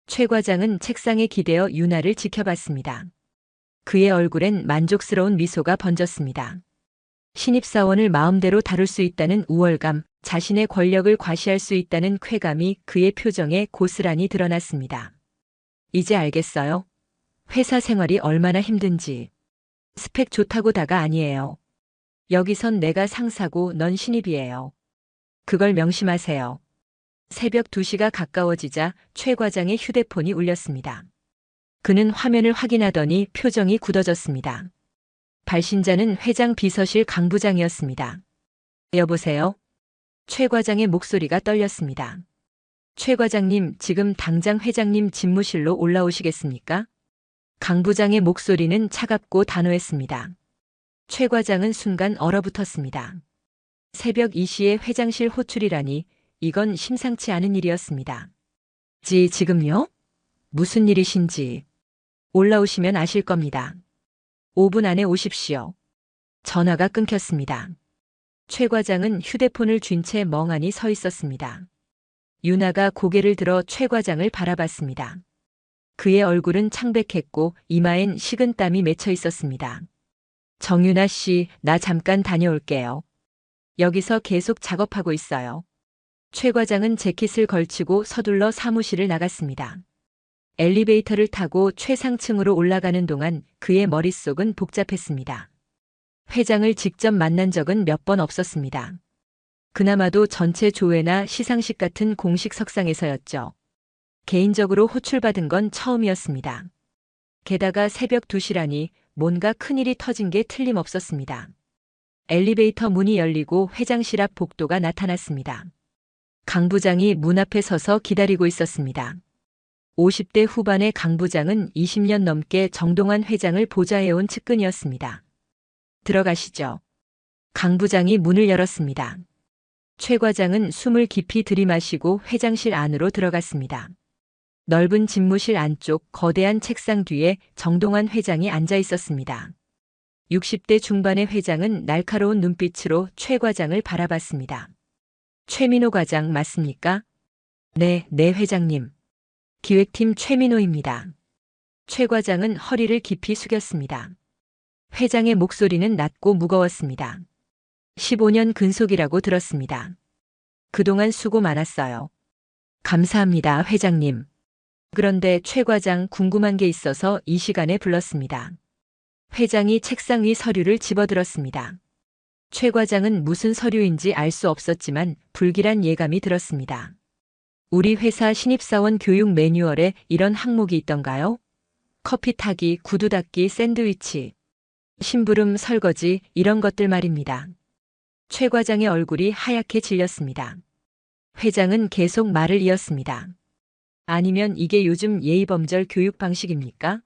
[SPEAKER 2] 최 과장은 책상에 기대어 유나를 지켜봤습니다. 그의 얼굴엔 만족스러운 미소가 번졌습니다. 신입사원을 마음대로 다룰 수 있다는 우월감, 자신의 권력을 과시할 수 있다는 쾌감이 그의 표정에 고스란히 드러났습니다. 이제 알겠어요? 회사 생활이 얼마나 힘든지. 스펙 좋다고 다가 아니에요. 여기선 내가 상사고 넌 신입이에요. 그걸 명심하세요. 새벽 2시가 가까워지자 최 과장의 휴대폰이 울렸습니다. 그는 화면을 확인하더니 표정이 굳어졌습니다. 발신자는 회장 비서실 강 부장이었습니다. 여보세요? 최 과장의 목소리가 떨렸습니다. 최 과장님, 지금 당장 회장님 집무실로 올라오시겠습니까? 강 부장의 목소리는 차갑고 단호했습니다. 최 과장은 순간 얼어붙었습니다. 새벽 2시에 회장실 호출이라니 이건 심상치 않은 일이었습니다. 지금요? 무슨 일이신지. 올라오시면 아실 겁니다. 5분 안에 오십시오. 전화가 끊겼습니다. 최 과장은 휴대폰을 쥔 채 멍하니 서 있었습니다. 유나가 고개를 들어 최 과장을 바라봤습니다. 그의 얼굴은 창백했고 이마엔 식은땀이 맺혀 있었습니다. 정유나 씨, 나 잠깐 다녀올게요. 여기서 계속 작업하고 있어요. 최 과장은 재킷을 걸치고 서둘러 사무실을 나갔습니다. 엘리베이터를 타고 최상층으로 올라가는 동안 그의 머릿속은 복잡했습니다. 회장을 직접 만난 적은 몇 번 없었습니다. 그나마도 전체 조회나 시상식 같은 공식 석상에서였죠. 개인적으로 호출받은 건 처음이었습니다. 게다가 새벽 2시라니 뭔가 큰일이 터진 게 틀림없었습니다. 엘리베이터 문이 열리고 회장실 앞 복도가 나타났습니다. 강 부장이 문 앞에 서서 기다리고 있었습니다. 50대 후반의 강 부장은 20년 넘게 정동환 회장을 보좌해온 측근이었습니다. 들어가시죠. 강 부장이 문을 열었습니다. 최 과장은 숨을 깊이 들이마시고 회장실 안으로 들어갔습니다. 넓은 집무실 안쪽 거대한 책상 뒤에 정동환 회장이 앉아 있었습니다. 60대 중반의 회장은 날카로운 눈빛으로 최 과장을 바라봤습니다. 최민호 과장 맞습니까? 네, 회장님. 기획팀 최민호입니다. 최 과장은 허리를 깊이 숙였습니다. 회장의 목소리는 낮고 무거웠습니다. 15년 근속이라고 들었습니다. 그동안 수고 많았어요. 감사합니다, 회장님. 그런데 최 과장 궁금한 게 있어서 이 시간에 불렀습니다. 회장이 책상 위 서류를 집어들었습니다. 최 과장은 무슨 서류인지 알 수 없었지만 불길한 예감이 들었습니다. 우리 회사 신입사원 교육 매뉴얼에 이런 항목이 있던가요? 커피 타기, 구두 닦기, 샌드위치, 심부름, 설거지 이런 것들 말입니다. 최 과장의 얼굴이 하얗게 질렸습니다. 회장은 계속 말을 이었습니다. 아니면 이게 요즘 예의범절 교육 방식입니까?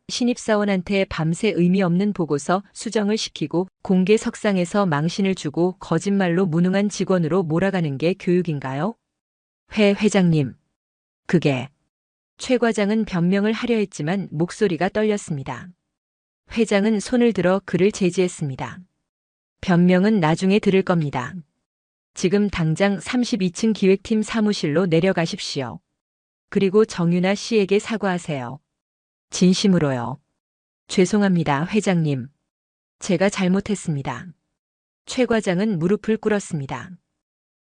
[SPEAKER 2] 신입사원한테 밤새 의미 없는 보고서 수정을 시키고 공개 석상에서 망신을 주고 거짓말로 무능한 직원으로 몰아가는 게 교육인가요? 회장님. 그게. 최 과장은 변명을 하려 했지만 목소리가 떨렸습니다. 회장은 손을 들어 그를 제지했습니다. 변명은 나중에 들을 겁니다. 지금 당장 32층 기획팀 사무실로 내려가십시오. 그리고 정유나 씨에게 사과하세요. 진심으로요. 죄송합니다, 회장님. 제가 잘못했습니다. 최 과장은 무릎을 꿇었습니다.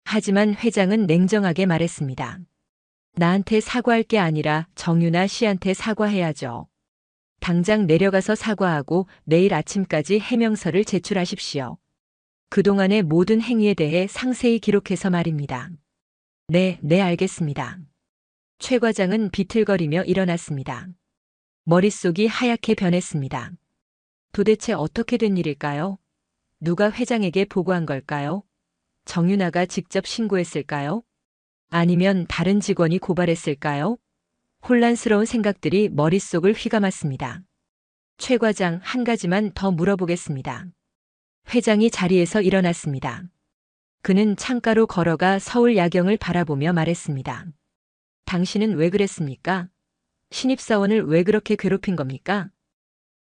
[SPEAKER 2] 하지만 회장은 냉정하게 말했습니다. 나한테 사과할 게 아니라 정유나 씨한테 사과해야죠. 당장 내려가서 사과하고 내일 아침까지 해명서를 제출하십시오. 그동안의 모든 행위에 대해 상세히 기록해서 말입니다. 네, 알겠습니다. 최 과장은 비틀거리며 일어났습니다. 머릿속이 하얗게 변했습니다. 도대체 어떻게 된 일일까요? 누가 회장에게 보고한 걸까요? 정유나가 직접 신고했을까요? 아니면 다른 직원이 고발했을까요? 혼란스러운 생각들이 머릿속을 휘감았습니다. 최 과장, 한 가지만 더 물어보겠습니다. 회장이 자리에서 일어났습니다. 그는 창가로 걸어가 서울 야경을 바라보며 말했습니다. 당신은 왜 그랬습니까? 신입사원을 왜 그렇게 괴롭힌 겁니까?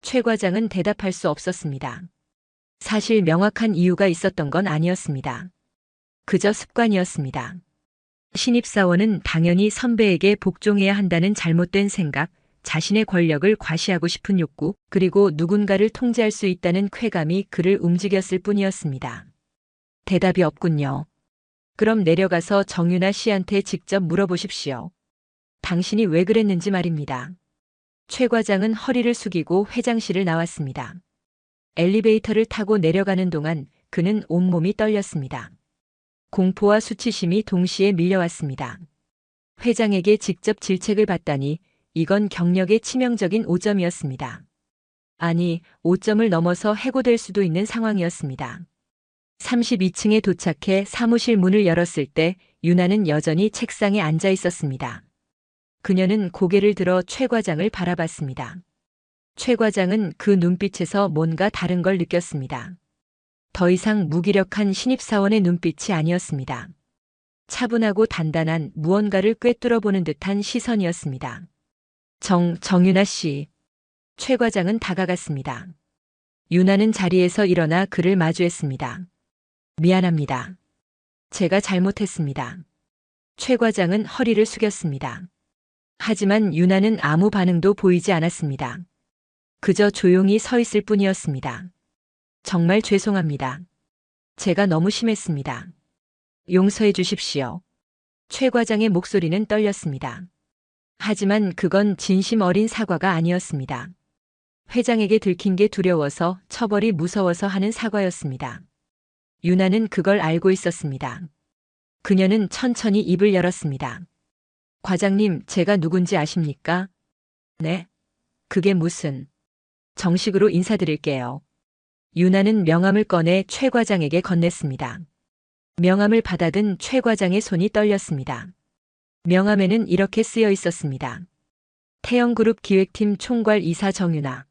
[SPEAKER 2] 최 과장은 대답할 수 없었습니다. 사실 명확한 이유가 있었던 건 아니었습니다. 그저 습관이었습니다. 신입사원은 당연히 선배에게 복종해야 한다는 잘못된 생각, 자신의 권력을 과시하고 싶은 욕구, 그리고 누군가를 통제할 수 있다는 쾌감이 그를 움직였을 뿐이었습니다. 대답이 없군요. 그럼 내려가서 정유나 씨한테 직접 물어보십시오. 당신이 왜 그랬는지 말입니다. 최 과장은 허리를 숙이고 회장실을 나왔습니다. 엘리베이터를 타고 내려가는 동안 그는 온몸이 떨렸습니다. 공포와 수치심이 동시에 밀려왔습니다. 회장에게 직접 질책을 받다니 이건 경력의 치명적인 오점이었습니다. 아니, 오점을 넘어서 해고될 수도 있는 상황이었습니다. 32층에 도착해 사무실 문을 열었을 때 유나는 여전히 책상에 앉아 있었습니다. 그녀는 고개를 들어 최 과장을 바라봤습니다. 최 과장은 그 눈빛에서 뭔가 다른 걸 느꼈습니다. 더 이상 무기력한 신입사원의 눈빛이 아니었습니다. 차분하고 단단한 무언가를 꿰뚫어 보는 듯한 시선이었습니다. 정유나 씨. 최 과장은 다가갔습니다. 유나는 자리에서 일어나 그를 마주했습니다. 미안합니다. 제가 잘못했습니다. 최 과장은 허리를 숙였습니다. 하지만 유나는 아무 반응도 보이지 않았습니다. 그저 조용히 서 있을 뿐이었습니다. 정말 죄송합니다. 제가 너무 심했습니다. 용서해 주십시오. 최 과장의 목소리는 떨렸습니다. 하지만 그건 진심 어린 사과가 아니었습니다. 회장에게 들킨 게 두려워서 처벌이 무서워서 하는 사과였습니다. 유나는 그걸 알고 있었습니다. 그녀는 천천히 입을 열었습니다. 과장님, 제가 누군지 아십니까? 네. 그게 무슨... 정식으로 인사드릴게요. 유나는 명함을 꺼내 최 과장에게 건넸습니다. 명함을 받아든 최 과장의 손이 떨렸습니다. 명함에는 이렇게 쓰여 있었습니다. 태영그룹 기획팀 총괄 이사 정유나.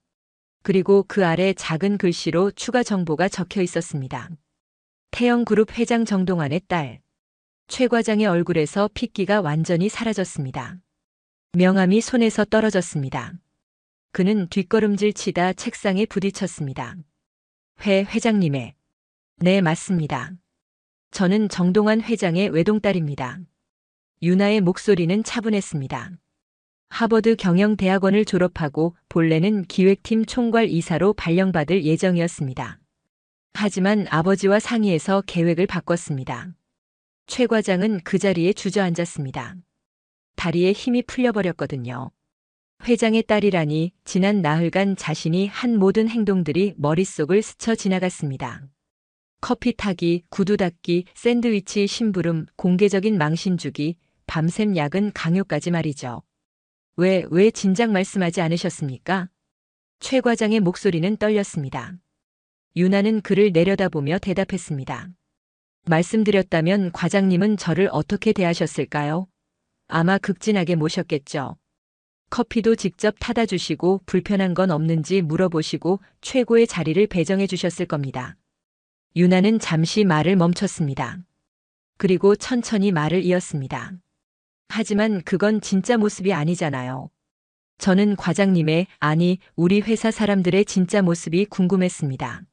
[SPEAKER 2] 그리고 그 아래 작은 글씨로 추가 정보가 적혀 있었습니다. 태영그룹 회장 정동환의 딸. 최 과장의 얼굴에서 핏기가 완전히 사라졌습니다. 명함이 손에서 떨어졌습니다. 그는 뒷걸음질 치다 책상에 부딪혔습니다. 회장님의. 네, 맞습니다. 저는 정동환 회장의 외동딸입니다. 유나의 목소리는 차분했습니다. 하버드 경영대학원을 졸업하고 본래는 기획팀 총괄 이사로 발령받을 예정이었습니다. 하지만 아버지와 상의해서 계획을 바꿨습니다. 최 과장은 그 자리에 주저앉았습니다. 다리에 힘이 풀려버렸거든요. 회장의 딸이라니 지난 나흘간 자신이 한 모든 행동들이 머릿속을 스쳐 지나갔습니다. 커피 타기, 구두 닦기, 샌드위치 심부름, 공개적인 망신 주기, 밤샘 야근 강요까지 말이죠. 왜 진작 말씀하지 않으셨습니까? 최 과장의 목소리는 떨렸습니다. 유나는 그를 내려다보며 대답했습니다. 말씀드렸다면 과장님은 저를 어떻게 대하셨을까요? 아마 극진하게 모셨겠죠. 커피도 직접 타다 주시고 불편한 건 없는지 물어보시고 최고의 자리를 배정해 주셨을 겁니다. 유나는 잠시 말을 멈췄습니다. 그리고 천천히 말을 이었습니다. 하지만 그건 진짜 모습이 아니잖아요. 저는 과장님의, 아니, 우리 회사 사람들의 진짜 모습이 궁금했습니다.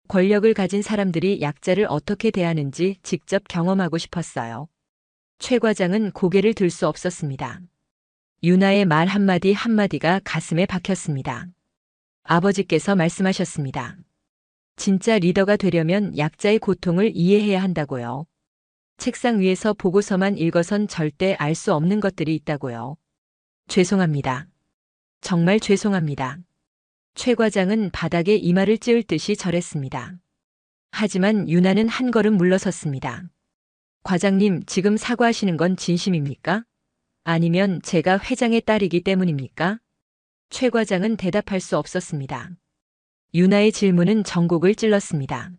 [SPEAKER 2] 권력을 가진 사람들이 약자를 어떻게 대하는지 직접 경험하고 싶었어요. 최 과장은 고개를 들 수 없었습니다. 유나의 말 한마디 한마디가 가슴에 박혔습니다. 아버지께서 말씀하셨습니다. 진짜 리더가 되려면 약자의 고통을 이해해야 한다고요. 책상 위에서 보고서만 읽어선 절대 알 수 없는 것들이 있다고요. 죄송합니다. 정말 죄송합니다. 최 과장은 바닥에 이마를 찌을 듯이 절했습니다. 하지만 유나는 한 걸음 물러섰습니다. 과장님, 지금 사과하시는 건 진심입니까? 아니면 제가 회장의 딸이기 때문입니까? 최 과장은 대답할 수 없었습니다. 유나의 질문은 전곡을 찔렀습니다.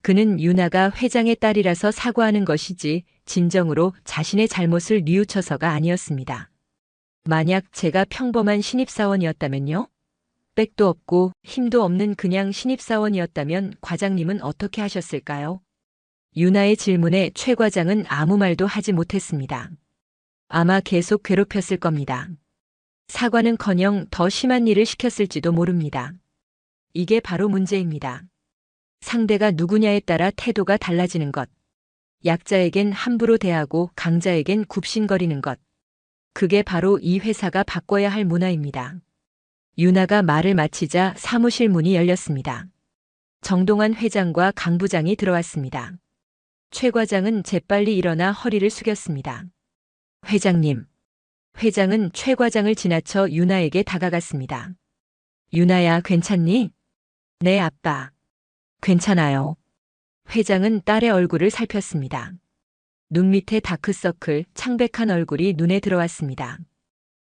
[SPEAKER 2] 그는 유나가 회장의 딸이라서 사과하는 것이지 진정으로 자신의 잘못을 뉘우쳐서가 아니었습니다. 만약 제가 평범한 신입사원이었다면요? 백도 없고 힘도 없는 그냥 신입사원이었다면 과장님은 어떻게 하셨을까요? 유나의 질문에 최 과장은 아무 말도 하지 못했습니다. 아마 계속 괴롭혔을 겁니다. 사과는커녕 더 심한 일을 시켰을지도 모릅니다. 이게 바로 문제입니다. 상대가 누구냐에 따라 태도가 달라지는 것. 약자에겐 함부로 대하고 강자에겐 굽신거리는 것. 그게 바로 이 회사가 바꿔야 할 문화입니다. 유나가 말을 마치자 사무실 문이 열렸습니다. 정동환 회장과 강 부장이 들어왔습니다. 최 과장은 재빨리 일어나 허리를 숙였습니다. 회장님. 회장은 최 과장을 지나쳐 유나에게 다가갔습니다. 유나야, 괜찮니? 네, 아빠. 괜찮아요. 회장은 딸의 얼굴을 살폈습니다. 눈 밑에 다크서클, 창백한 얼굴이 눈에 들어왔습니다.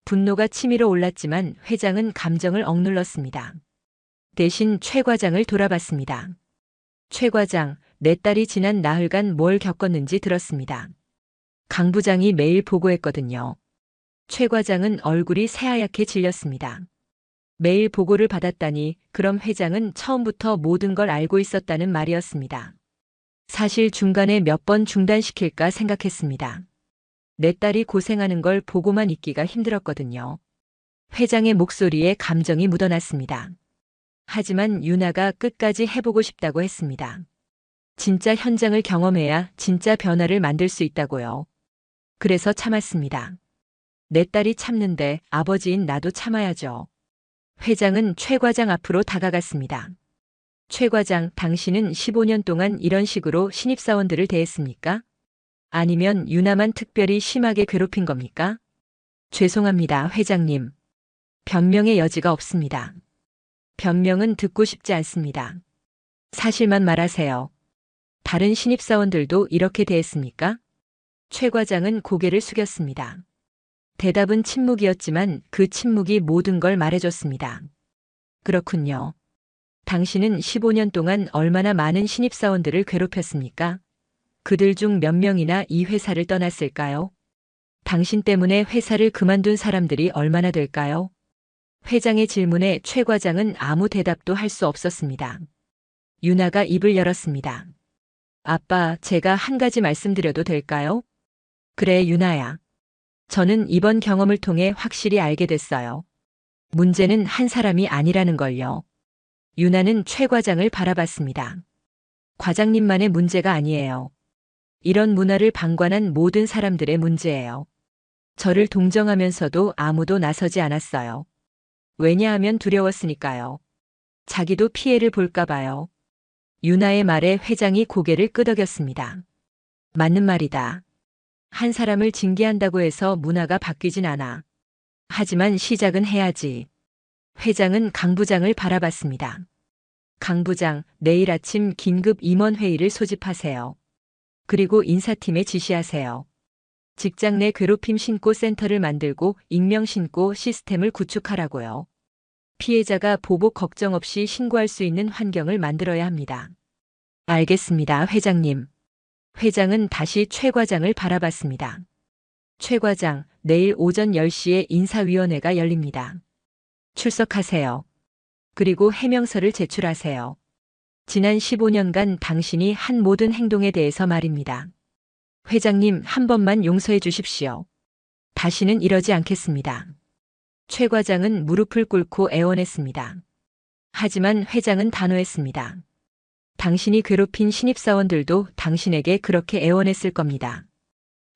[SPEAKER 2] 분노가 치밀어 올랐지만 회장은 감정을 억눌렀습니다. 대신 최 과장을 돌아봤습니다. 최 과장, 내 딸이 지난 나흘간 뭘 겪었는지 들었습니다. 강 부장이 매일 보고했거든요. 최 과장은 얼굴이 새하얗게 질렸습니다. 매일 보고를 받았다니 그럼 회장은 처음부터 모든 걸 알고 있었다는 말이었습니다. 사실 중간에 몇 번 중단시킬까 생각했습니다. 내 딸이 고생하는 걸 보고만 있기가 힘들었거든요. 회장의 목소리에 감정이 묻어났습니다. 하지만 유나가 끝까지 해보고 싶다고 했습니다. 진짜 현장을 경험해야 진짜 변화를 만들 수 있다고요. 그래서 참았습니다. 내 딸이 참는데 아버지인 나도 참아야죠. 회장은 최 과장 앞으로 다가갔습니다. 최 과장, 당신은 15년 동안 이런 식으로 신입사원들을 대했습니까? 아니면 유나만 특별히 심하게 괴롭힌 겁니까? 죄송합니다, 회장님. 변명의 여지가 없습니다. 변명은 듣고 싶지 않습니다. 사실만 말하세요. 다른 신입사원들도 이렇게 대했습니까? 최 과장은 고개를 숙였습니다. 대답은 침묵이었지만 그 침묵이 모든 걸 말해줬습니다. 그렇군요. 당신은 15년 동안 얼마나 많은 신입사원들을 괴롭혔습니까? 그들 중 몇 명이나 이 회사를 떠났을까요? 당신 때문에 회사를 그만둔 사람들이 얼마나 될까요? 회장의 질문에 최 과장은 아무 대답도 할 수 없었습니다. 유나가 입을 열었습니다. 아빠, 제가 한 가지 말씀드려도 될까요? 그래, 유나야. 저는 이번 경험을 통해 확실히 알게 됐어요. 문제는 한 사람이 아니라는 걸요. 유나는 최 과장을 바라봤습니다. 과장님만의 문제가 아니에요. 이런 문화를 방관한 모든 사람들의 문제예요. 저를 동정하면서도 아무도 나서지 않았어요. 왜냐하면 두려웠으니까요. 자기도 피해를 볼까 봐요. 유나의 말에 회장이 고개를 끄덕였습니다. 맞는 말이다. 한 사람을 징계한다고 해서 문화가 바뀌진 않아. 하지만 시작은 해야지. 회장은 강 부장을 바라봤습니다. 강 부장, 내일 아침 긴급 임원회의를 소집하세요. 그리고 인사팀에 지시하세요. 직장 내 괴롭힘 신고 센터를 만들고 익명 신고 시스템을 구축하라고요. 피해자가 보복 걱정 없이 신고할 수 있는 환경을 만들어야 합니다. 알겠습니다, 회장님. 회장은 다시 최 과장을 바라봤습니다. 최 과장, 내일 오전 10시에 인사위원회가 열립니다. 출석하세요. 그리고 해명서를 제출하세요. 지난 15년간 당신이 한 모든 행동에 대해서 말입니다. 회장님, 한 번만 용서해 주십시오. 다시는 이러지 않겠습니다. 최 과장은 무릎을 꿇고 애원했습니다. 하지만 회장은 단호했습니다. 당신이 괴롭힌 신입사원들도 당신에게 그렇게 애원했을 겁니다.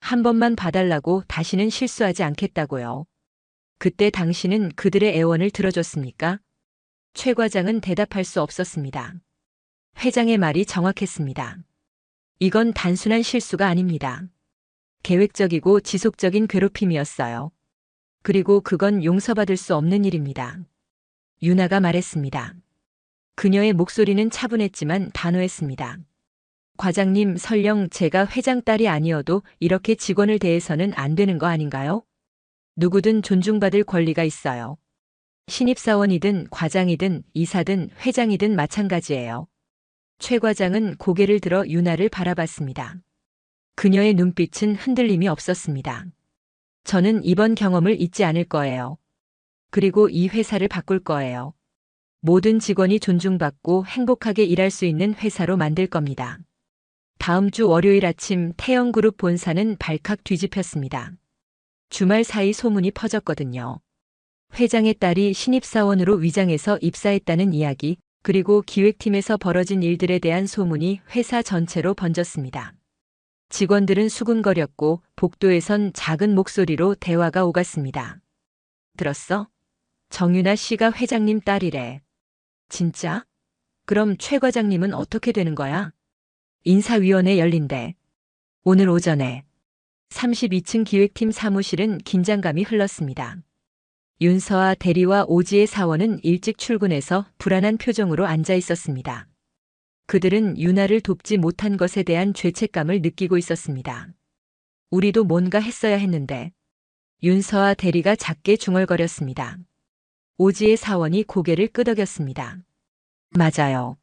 [SPEAKER 2] 한 번만 봐달라고 다시는 실수하지 않겠다고요. 그때 당신은 그들의 애원을 들어줬습니까? 최 과장은 대답할 수 없었습니다. 회장의 말이 정확했습니다. 이건 단순한 실수가 아닙니다. 계획적이고 지속적인 괴롭힘이었어요. 그리고 그건 용서받을 수 없는 일입니다. 유나가 말했습니다. 그녀의 목소리는 차분했지만 단호했습니다. 과장님, 설령 제가 회장 딸이 아니어도 이렇게 직원을 대해서는 안 되는 거 아닌가요? 누구든 존중받을 권리가 있어요. 신입사원이든 과장이든 이사든 회장이든 마찬가지예요. 최 과장은 고개를 들어 유나를 바라봤습니다. 그녀의 눈빛은 흔들림이 없었습니다. 저는 이번 경험을 잊지 않을 거예요. 그리고 이 회사를 바꿀 거예요. 모든 직원이 존중받고 행복하게 일할 수 있는 회사로 만들 겁니다. 다음 주 월요일 아침 태영그룹 본사는 발칵 뒤집혔습니다. 주말 사이 소문이 퍼졌거든요. 회장의 딸이 신입사원으로 위장해서 입사했다는 이야기, 그리고 기획팀에서 벌어진 일들에 대한 소문이 회사 전체로 번졌습니다. 직원들은 수군거렸고 복도에선 작은 목소리로 대화가 오갔습니다. 들었어? 정유나 씨가 회장님 딸이래. 진짜? 그럼 최 과장님은 어떻게 되는 거야? 인사위원회 열린대. 오늘 오전에 32층 기획팀 사무실은 긴장감이 흘렀습니다. 윤서아 대리와 오지의 사원은 일찍 출근해서 불안한 표정으로 앉아 있었습니다. 그들은 유나를 돕지 못한 것에 대한 죄책감을 느끼고 있었습니다. 우리도 뭔가 했어야 했는데. 윤서아 대리가 작게 중얼거렸습니다. 오지의 사원이 고개를 끄덕였습니다. 맞아요.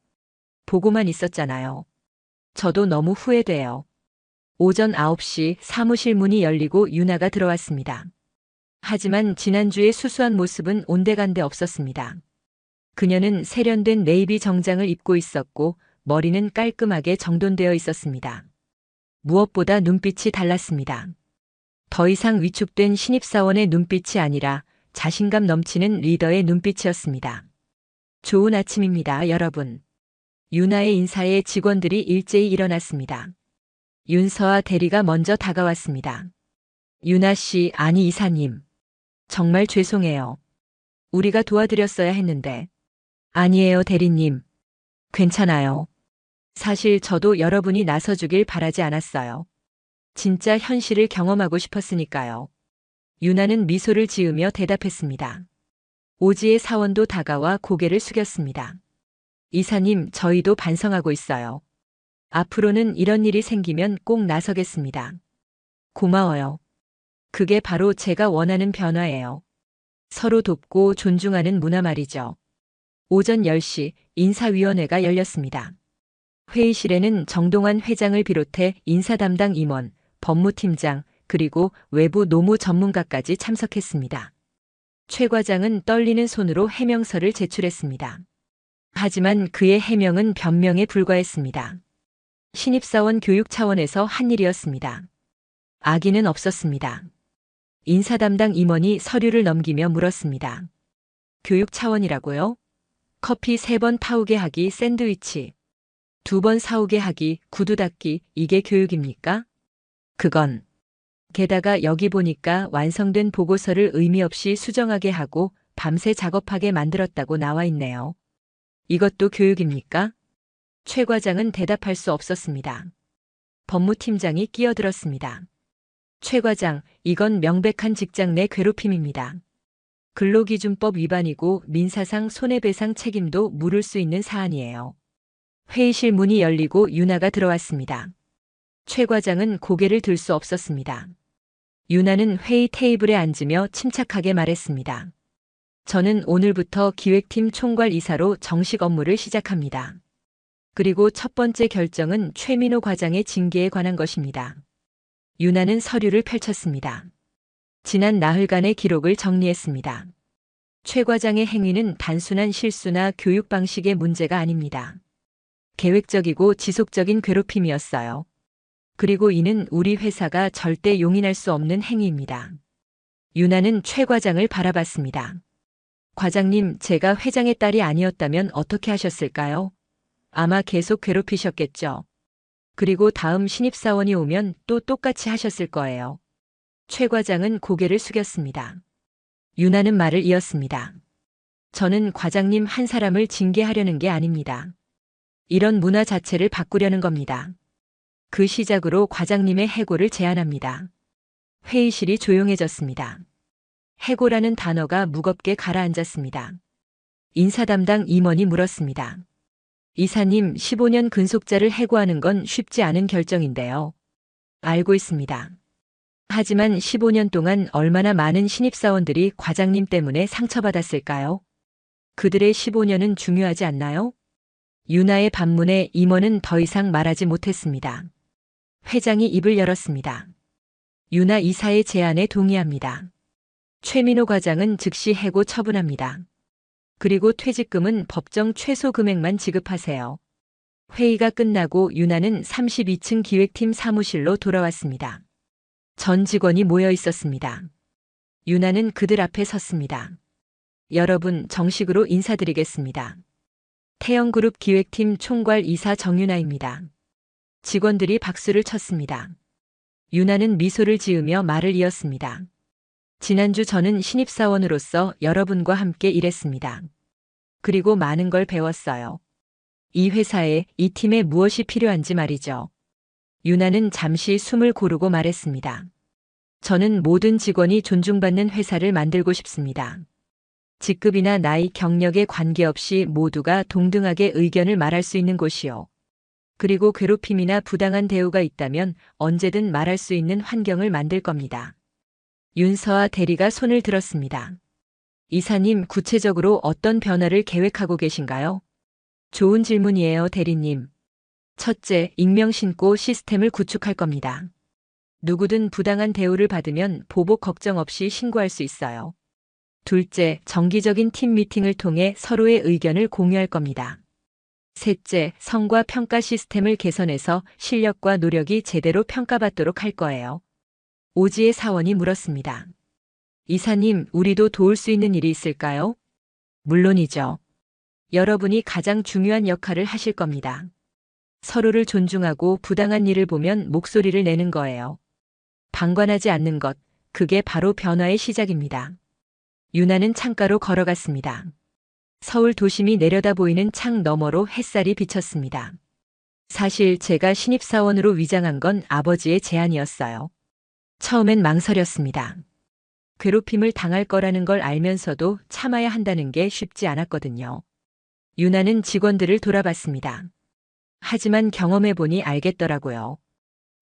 [SPEAKER 2] 보고만 있었잖아요. 저도 너무 후회돼요. 오전 9시 사무실 문이 열리고 유나가 들어왔습니다. 하지만 지난주의 수수한 모습은 온데간데 없었습니다. 그녀는 세련된 네이비 정장을 입고 있었고 머리는 깔끔하게 정돈되어 있었습니다. 무엇보다 눈빛이 달랐습니다. 더 이상 위축된 신입사원의 눈빛이 아니라 자신감 넘치는 리더의 눈빛이었습니다. 좋은 아침입니다, 여러분. 유나의 인사에 직원들이 일제히 일어났습니다. 윤서아 대리가 먼저 다가왔습니다. 유나 씨, 아니 이사님. 정말 죄송해요. 우리가 도와드렸어야 했는데. 아니에요, 대리님. 괜찮아요. 사실 저도 여러분이 나서주길 바라지 않았어요. 진짜 현실을 경험하고 싶었으니까요. 유나는 미소를 지으며 대답했습니다. 오지의 사원도 다가와 고개를 숙였습니다. 이사님, 저희도 반성하고 있어요. 앞으로는 이런 일이 생기면 꼭 나서겠습니다. 고마워요. 그게 바로 제가 원하는 변화예요. 서로 돕고 존중하는 문화 말이죠. 오전 10시 인사위원회가 열렸습니다. 회의실에는 정동환 회장을 비롯해 인사 담당 임원, 법무팀장, 그리고 외부 노무 전문가까지 참석했습니다. 최 과장은 떨리는 손으로 해명서를 제출했습니다. 하지만 그의 해명은 변명에 불과했습니다. 신입사원 교육 차원에서 한 일이었습니다. 악의는 없었습니다. 인사 담당 임원이 서류를 넘기며 물었습니다. 교육 차원이라고요? 커피 3번 타오게 하기 샌드위치. 2번 사오게 하기 구두 닦기 이게 교육입니까? 그건. 게다가 여기 보니까 완성된 보고서를 의미 없이 수정하게 하고 밤새 작업하게 만들었다고 나와 있네요. 이것도 교육입니까? 최 과장은 대답할 수 없었습니다. 법무팀장이 끼어들었습니다. 최 과장, 이건 명백한 직장 내 괴롭힘입니다. 근로기준법 위반이고 민사상 손해배상 책임도 물을 수 있는 사안이에요. 회의실 문이 열리고 유나가 들어왔습니다. 최 과장은 고개를 들 수 없었습니다. 유나는 회의 테이블에 앉으며 침착하게 말했습니다. 저는 오늘부터 기획팀 총괄 이사로 정식 업무를 시작합니다. 그리고 첫 번째 결정은 최민호 과장의 징계에 관한 것입니다. 유나는 서류를 펼쳤습니다. 지난 나흘간의 기록을 정리했습니다. 최 과장의 행위는 단순한 실수나 교육 방식의 문제가 아닙니다. 계획적이고 지속적인 괴롭힘이었어요. 그리고 이는 우리 회사가 절대 용인할 수 없는 행위입니다. 유나는 최 과장을 바라봤습니다. 과장님, 제가 회장의 딸이 아니었다면 어떻게 하셨을까요? 아마 계속 괴롭히셨겠죠. 그리고 다음 신입사원이 오면 또 똑같이 하셨을 거예요. 최 과장은 고개를 숙였습니다. 유나는 말을 이었습니다. 저는 과장님 한 사람을 징계하려는 게 아닙니다. 이런 문화 자체를 바꾸려는 겁니다. 그 시작으로 과장님의 해고를 제안합니다. 회의실이 조용해졌습니다. 해고라는 단어가 무겁게 가라앉았습니다. 인사 담당 임원이 물었습니다. 이사님, 15년 근속자를 해고하는 건 쉽지 않은 결정인데요. 알고 있습니다. 하지만 15년 동안 얼마나 많은 신입사원들이 과장님 때문에 상처받았을까요? 그들의 15년은 중요하지 않나요? 유나의 반문에 임원은 더 이상 말하지 못했습니다. 회장이 입을 열었습니다. 유나 이사의 제안에 동의합니다. 최민호 과장은 즉시 해고 처분합니다. 그리고 퇴직금은 법정 최소 금액만 지급하세요. 회의가 끝나고 유나는 32층 기획팀 사무실로 돌아왔습니다. 전 직원이 모여 있었습니다. 유나는 그들 앞에 섰습니다. 여러분, 정식으로 인사드리겠습니다. 태영그룹 기획팀 총괄 이사 정유나입니다. 직원들이 박수를 쳤습니다. 유나는 미소를 지으며 말을 이었습니다. 지난주 저는 신입사원으로서 여러분과 함께 일했습니다. 그리고 많은 걸 배웠어요. 이 회사에, 이 팀에 무엇이 필요한지 말이죠. 유나는 잠시 숨을 고르고 말했습니다. 저는 모든 직원이 존중받는 회사를 만들고 싶습니다. 직급이나 나이, 경력에 관계없이 모두가 동등하게 의견을 말할 수 있는 곳이요. 그리고 괴롭힘이나 부당한 대우가 있다면 언제든 말할 수 있는 환경을 만들 겁니다. 윤서아 대리가 손을 들었습니다. 이사님, 구체적으로 어떤 변화를 계획하고 계신가요? 좋은 질문이에요, 대리님. 첫째, 익명 신고 시스템을 구축할 겁니다. 누구든 부당한 대우를 받으면 보복 걱정 없이 신고할 수 있어요. 둘째, 정기적인 팀 미팅을 통해 서로의 의견을 공유할 겁니다. 셋째, 성과 평가 시스템을 개선해서 실력과 노력이 제대로 평가받도록 할 거예요. 오지혜 사원이 물었습니다. 이사님, 우리도 도울 수 있는 일이 있을까요? 물론이죠. 여러분이 가장 중요한 역할을 하실 겁니다. 서로를 존중하고 부당한 일을 보면 목소리를 내는 거예요. 방관하지 않는 것, 그게 바로 변화의 시작입니다. 유나는 창가로 걸어갔습니다. 서울 도심이 내려다 보이는 창 너머로 햇살이 비쳤습니다. 사실 제가 신입사원으로 위장한 건 아버지의 제안이었어요. 처음엔 망설였습니다. 괴롭힘을 당할 거라는 걸 알면서도 참아야 한다는 게 쉽지 않았거든요. 유나는 직원들을 돌아봤습니다. 하지만 경험해보니 알겠더라고요.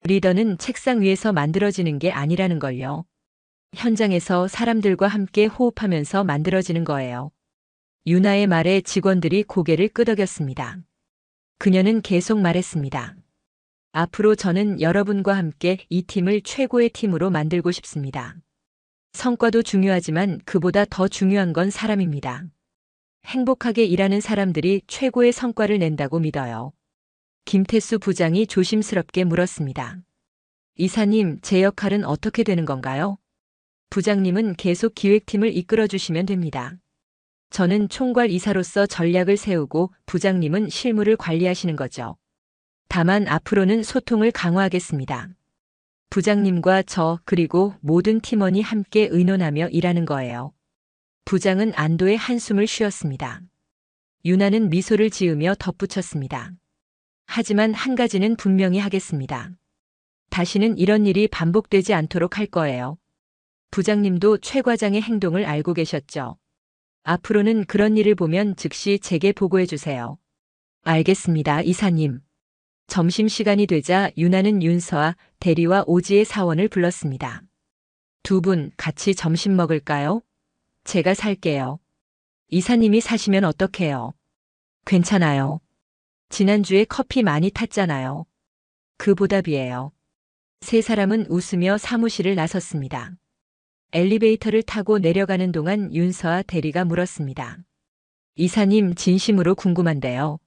[SPEAKER 2] 리더는 책상 위에서 만들어지는 게 아니라는 걸요. 현장에서 사람들과 함께 호흡하면서 만들어지는 거예요. 유나의 말에 직원들이 고개를 끄덕였습니다. 그녀는 계속 말했습니다. 앞으로 저는 여러분과 함께 이 팀을 최고의 팀으로 만들고 싶습니다. 성과도 중요하지만 그보다 더 중요한 건 사람입니다. 행복하게 일하는 사람들이 최고의 성과를 낸다고 믿어요. 김태수 부장이 조심스럽게 물었습니다. 이사님, 제 역할은 어떻게 되는 건가요? 부장님은 계속 기획팀을 이끌어 주시면 됩니다. 저는 총괄 이사로서 전략을 세우고 부장님은 실무를 관리하시는 거죠. 다만 앞으로는 소통을 강화하겠습니다. 부장님과 저 그리고 모든 팀원이 함께 의논하며 일하는 거예요. 부장은 안도의 한숨을 쉬었습니다. 유나는 미소를 지으며 덧붙였습니다. 하지만 한 가지는 분명히 하겠습니다. 다시는 이런 일이 반복되지 않도록 할 거예요. 부장님도 최 과장의 행동을 알고 계셨죠? 앞으로는 그런 일을 보면 즉시 제게 보고해 주세요. 알겠습니다, 이사님. 점심시간이 되자 유나는 윤서아 대리와 오지의 사원을 불렀습니다. 두 분 같이 점심 먹을까요? 제가 살게요. 이사님이 사시면 어떡해요? 괜찮아요. 지난주에 커피 많이 탔잖아요. 그 보답이에요. 세 사람은 웃으며 사무실을 나섰습니다. 엘리베이터를 타고 내려가는 동안 윤서아 대리가 물었습니다. 이사님, 진심으로 궁금한데요.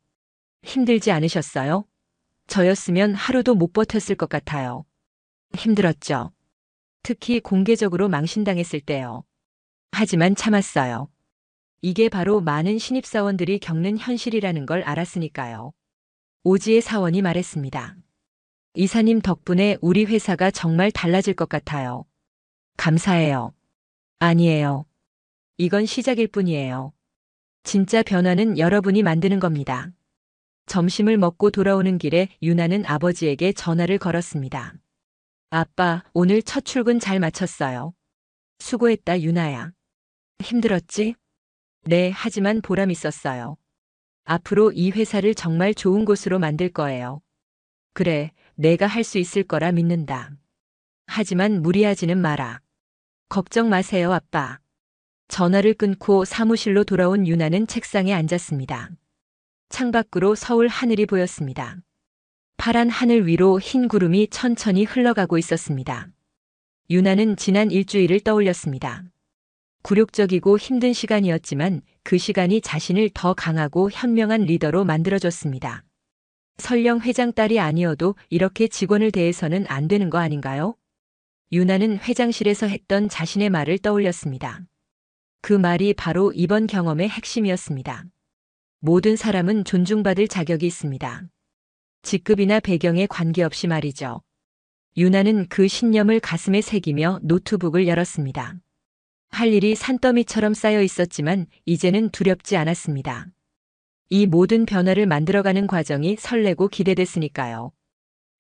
[SPEAKER 2] 힘들지 않으셨어요? 저였으면 하루도 못 버텼을 것 같아요. 힘들었죠. 특히 공개적으로 망신당했을 때요. 하지만 참았어요. 이게 바로 많은 신입사원들이 겪는 현실이라는 걸 알았으니까요. 오지의 사원이 말했습니다. 이사님 덕분에 우리 회사가 정말 달라질 것 같아요. 감사해요. 아니에요. 이건 시작일 뿐이에요. 진짜 변화는 여러분이 만드는 겁니다. 점심을 먹고 돌아오는 길에 유나는 아버지에게 전화를 걸었습니다. 아빠, 오늘 첫 출근 잘 마쳤어요. 수고했다, 유나야. 힘들었지? 네, 하지만 보람 있었어요. 앞으로 이 회사를 정말 좋은 곳으로 만들 거예요. 그래, 내가 할 수 있을 거라 믿는다. 하지만 무리하지는 마라. 걱정 마세요, 아빠. 전화를 끊고 사무실로 돌아온 유나는 책상에 앉았습니다. 창밖으로 서울 하늘이 보였습니다. 파란 하늘 위로 흰 구름이 천천히 흘러가고 있었습니다. 유나는 지난 일주일을 떠올렸습니다. 굴욕적이고 힘든 시간이었지만 그 시간이 자신을 더 강하고 현명한 리더로 만들어줬습니다. 설령 회장 딸이 아니어도 이렇게 직원을 대해서는 안 되는 거 아닌가요? 유나는 회장실에서 했던 자신의 말을 떠올렸습니다. 그 말이 바로 이번 경험의 핵심이었습니다. 모든 사람은 존중받을 자격이 있습니다. 직급이나 배경에 관계없이 말이죠. 유나는 그 신념을 가슴에 새기며 노트북을 열었습니다. 할 일이 산더미처럼 쌓여 있었지만 이제는 두렵지 않았습니다. 이 모든 변화를 만들어가는 과정이 설레고 기대됐으니까요.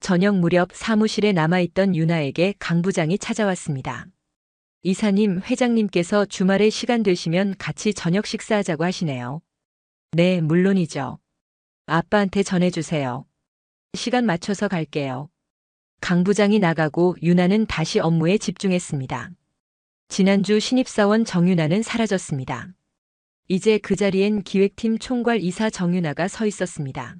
[SPEAKER 2] 저녁 무렵 사무실에 남아있던 유나에게 강 부장이 찾아왔습니다. 이사님, 회장님께서 주말에 시간 되시면 같이 저녁 식사하자고 하시네요. 네, 물론이죠. 아빠한테 전해주세요. 시간 맞춰서 갈게요. 강 부장이 나가고 유나는 다시 업무에 집중했습니다. 지난주 신입사원 정유나는 사라졌습니다. 이제 그 자리엔 기획팀 총괄 이사 정유나가 서 있었습니다.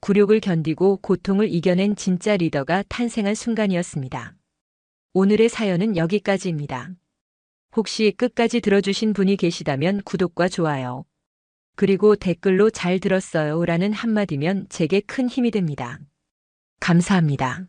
[SPEAKER 2] 굴욕을 견디고 고통을 이겨낸 진짜 리더가 탄생한 순간이었습니다. 오늘의 사연은 여기까지입니다. 혹시 끝까지 들어주신 분이 계시다면 구독과 좋아요, 그리고 댓글로 잘 들었어요 라는 한마디면 제게 큰 힘이 됩니다. 감사합니다.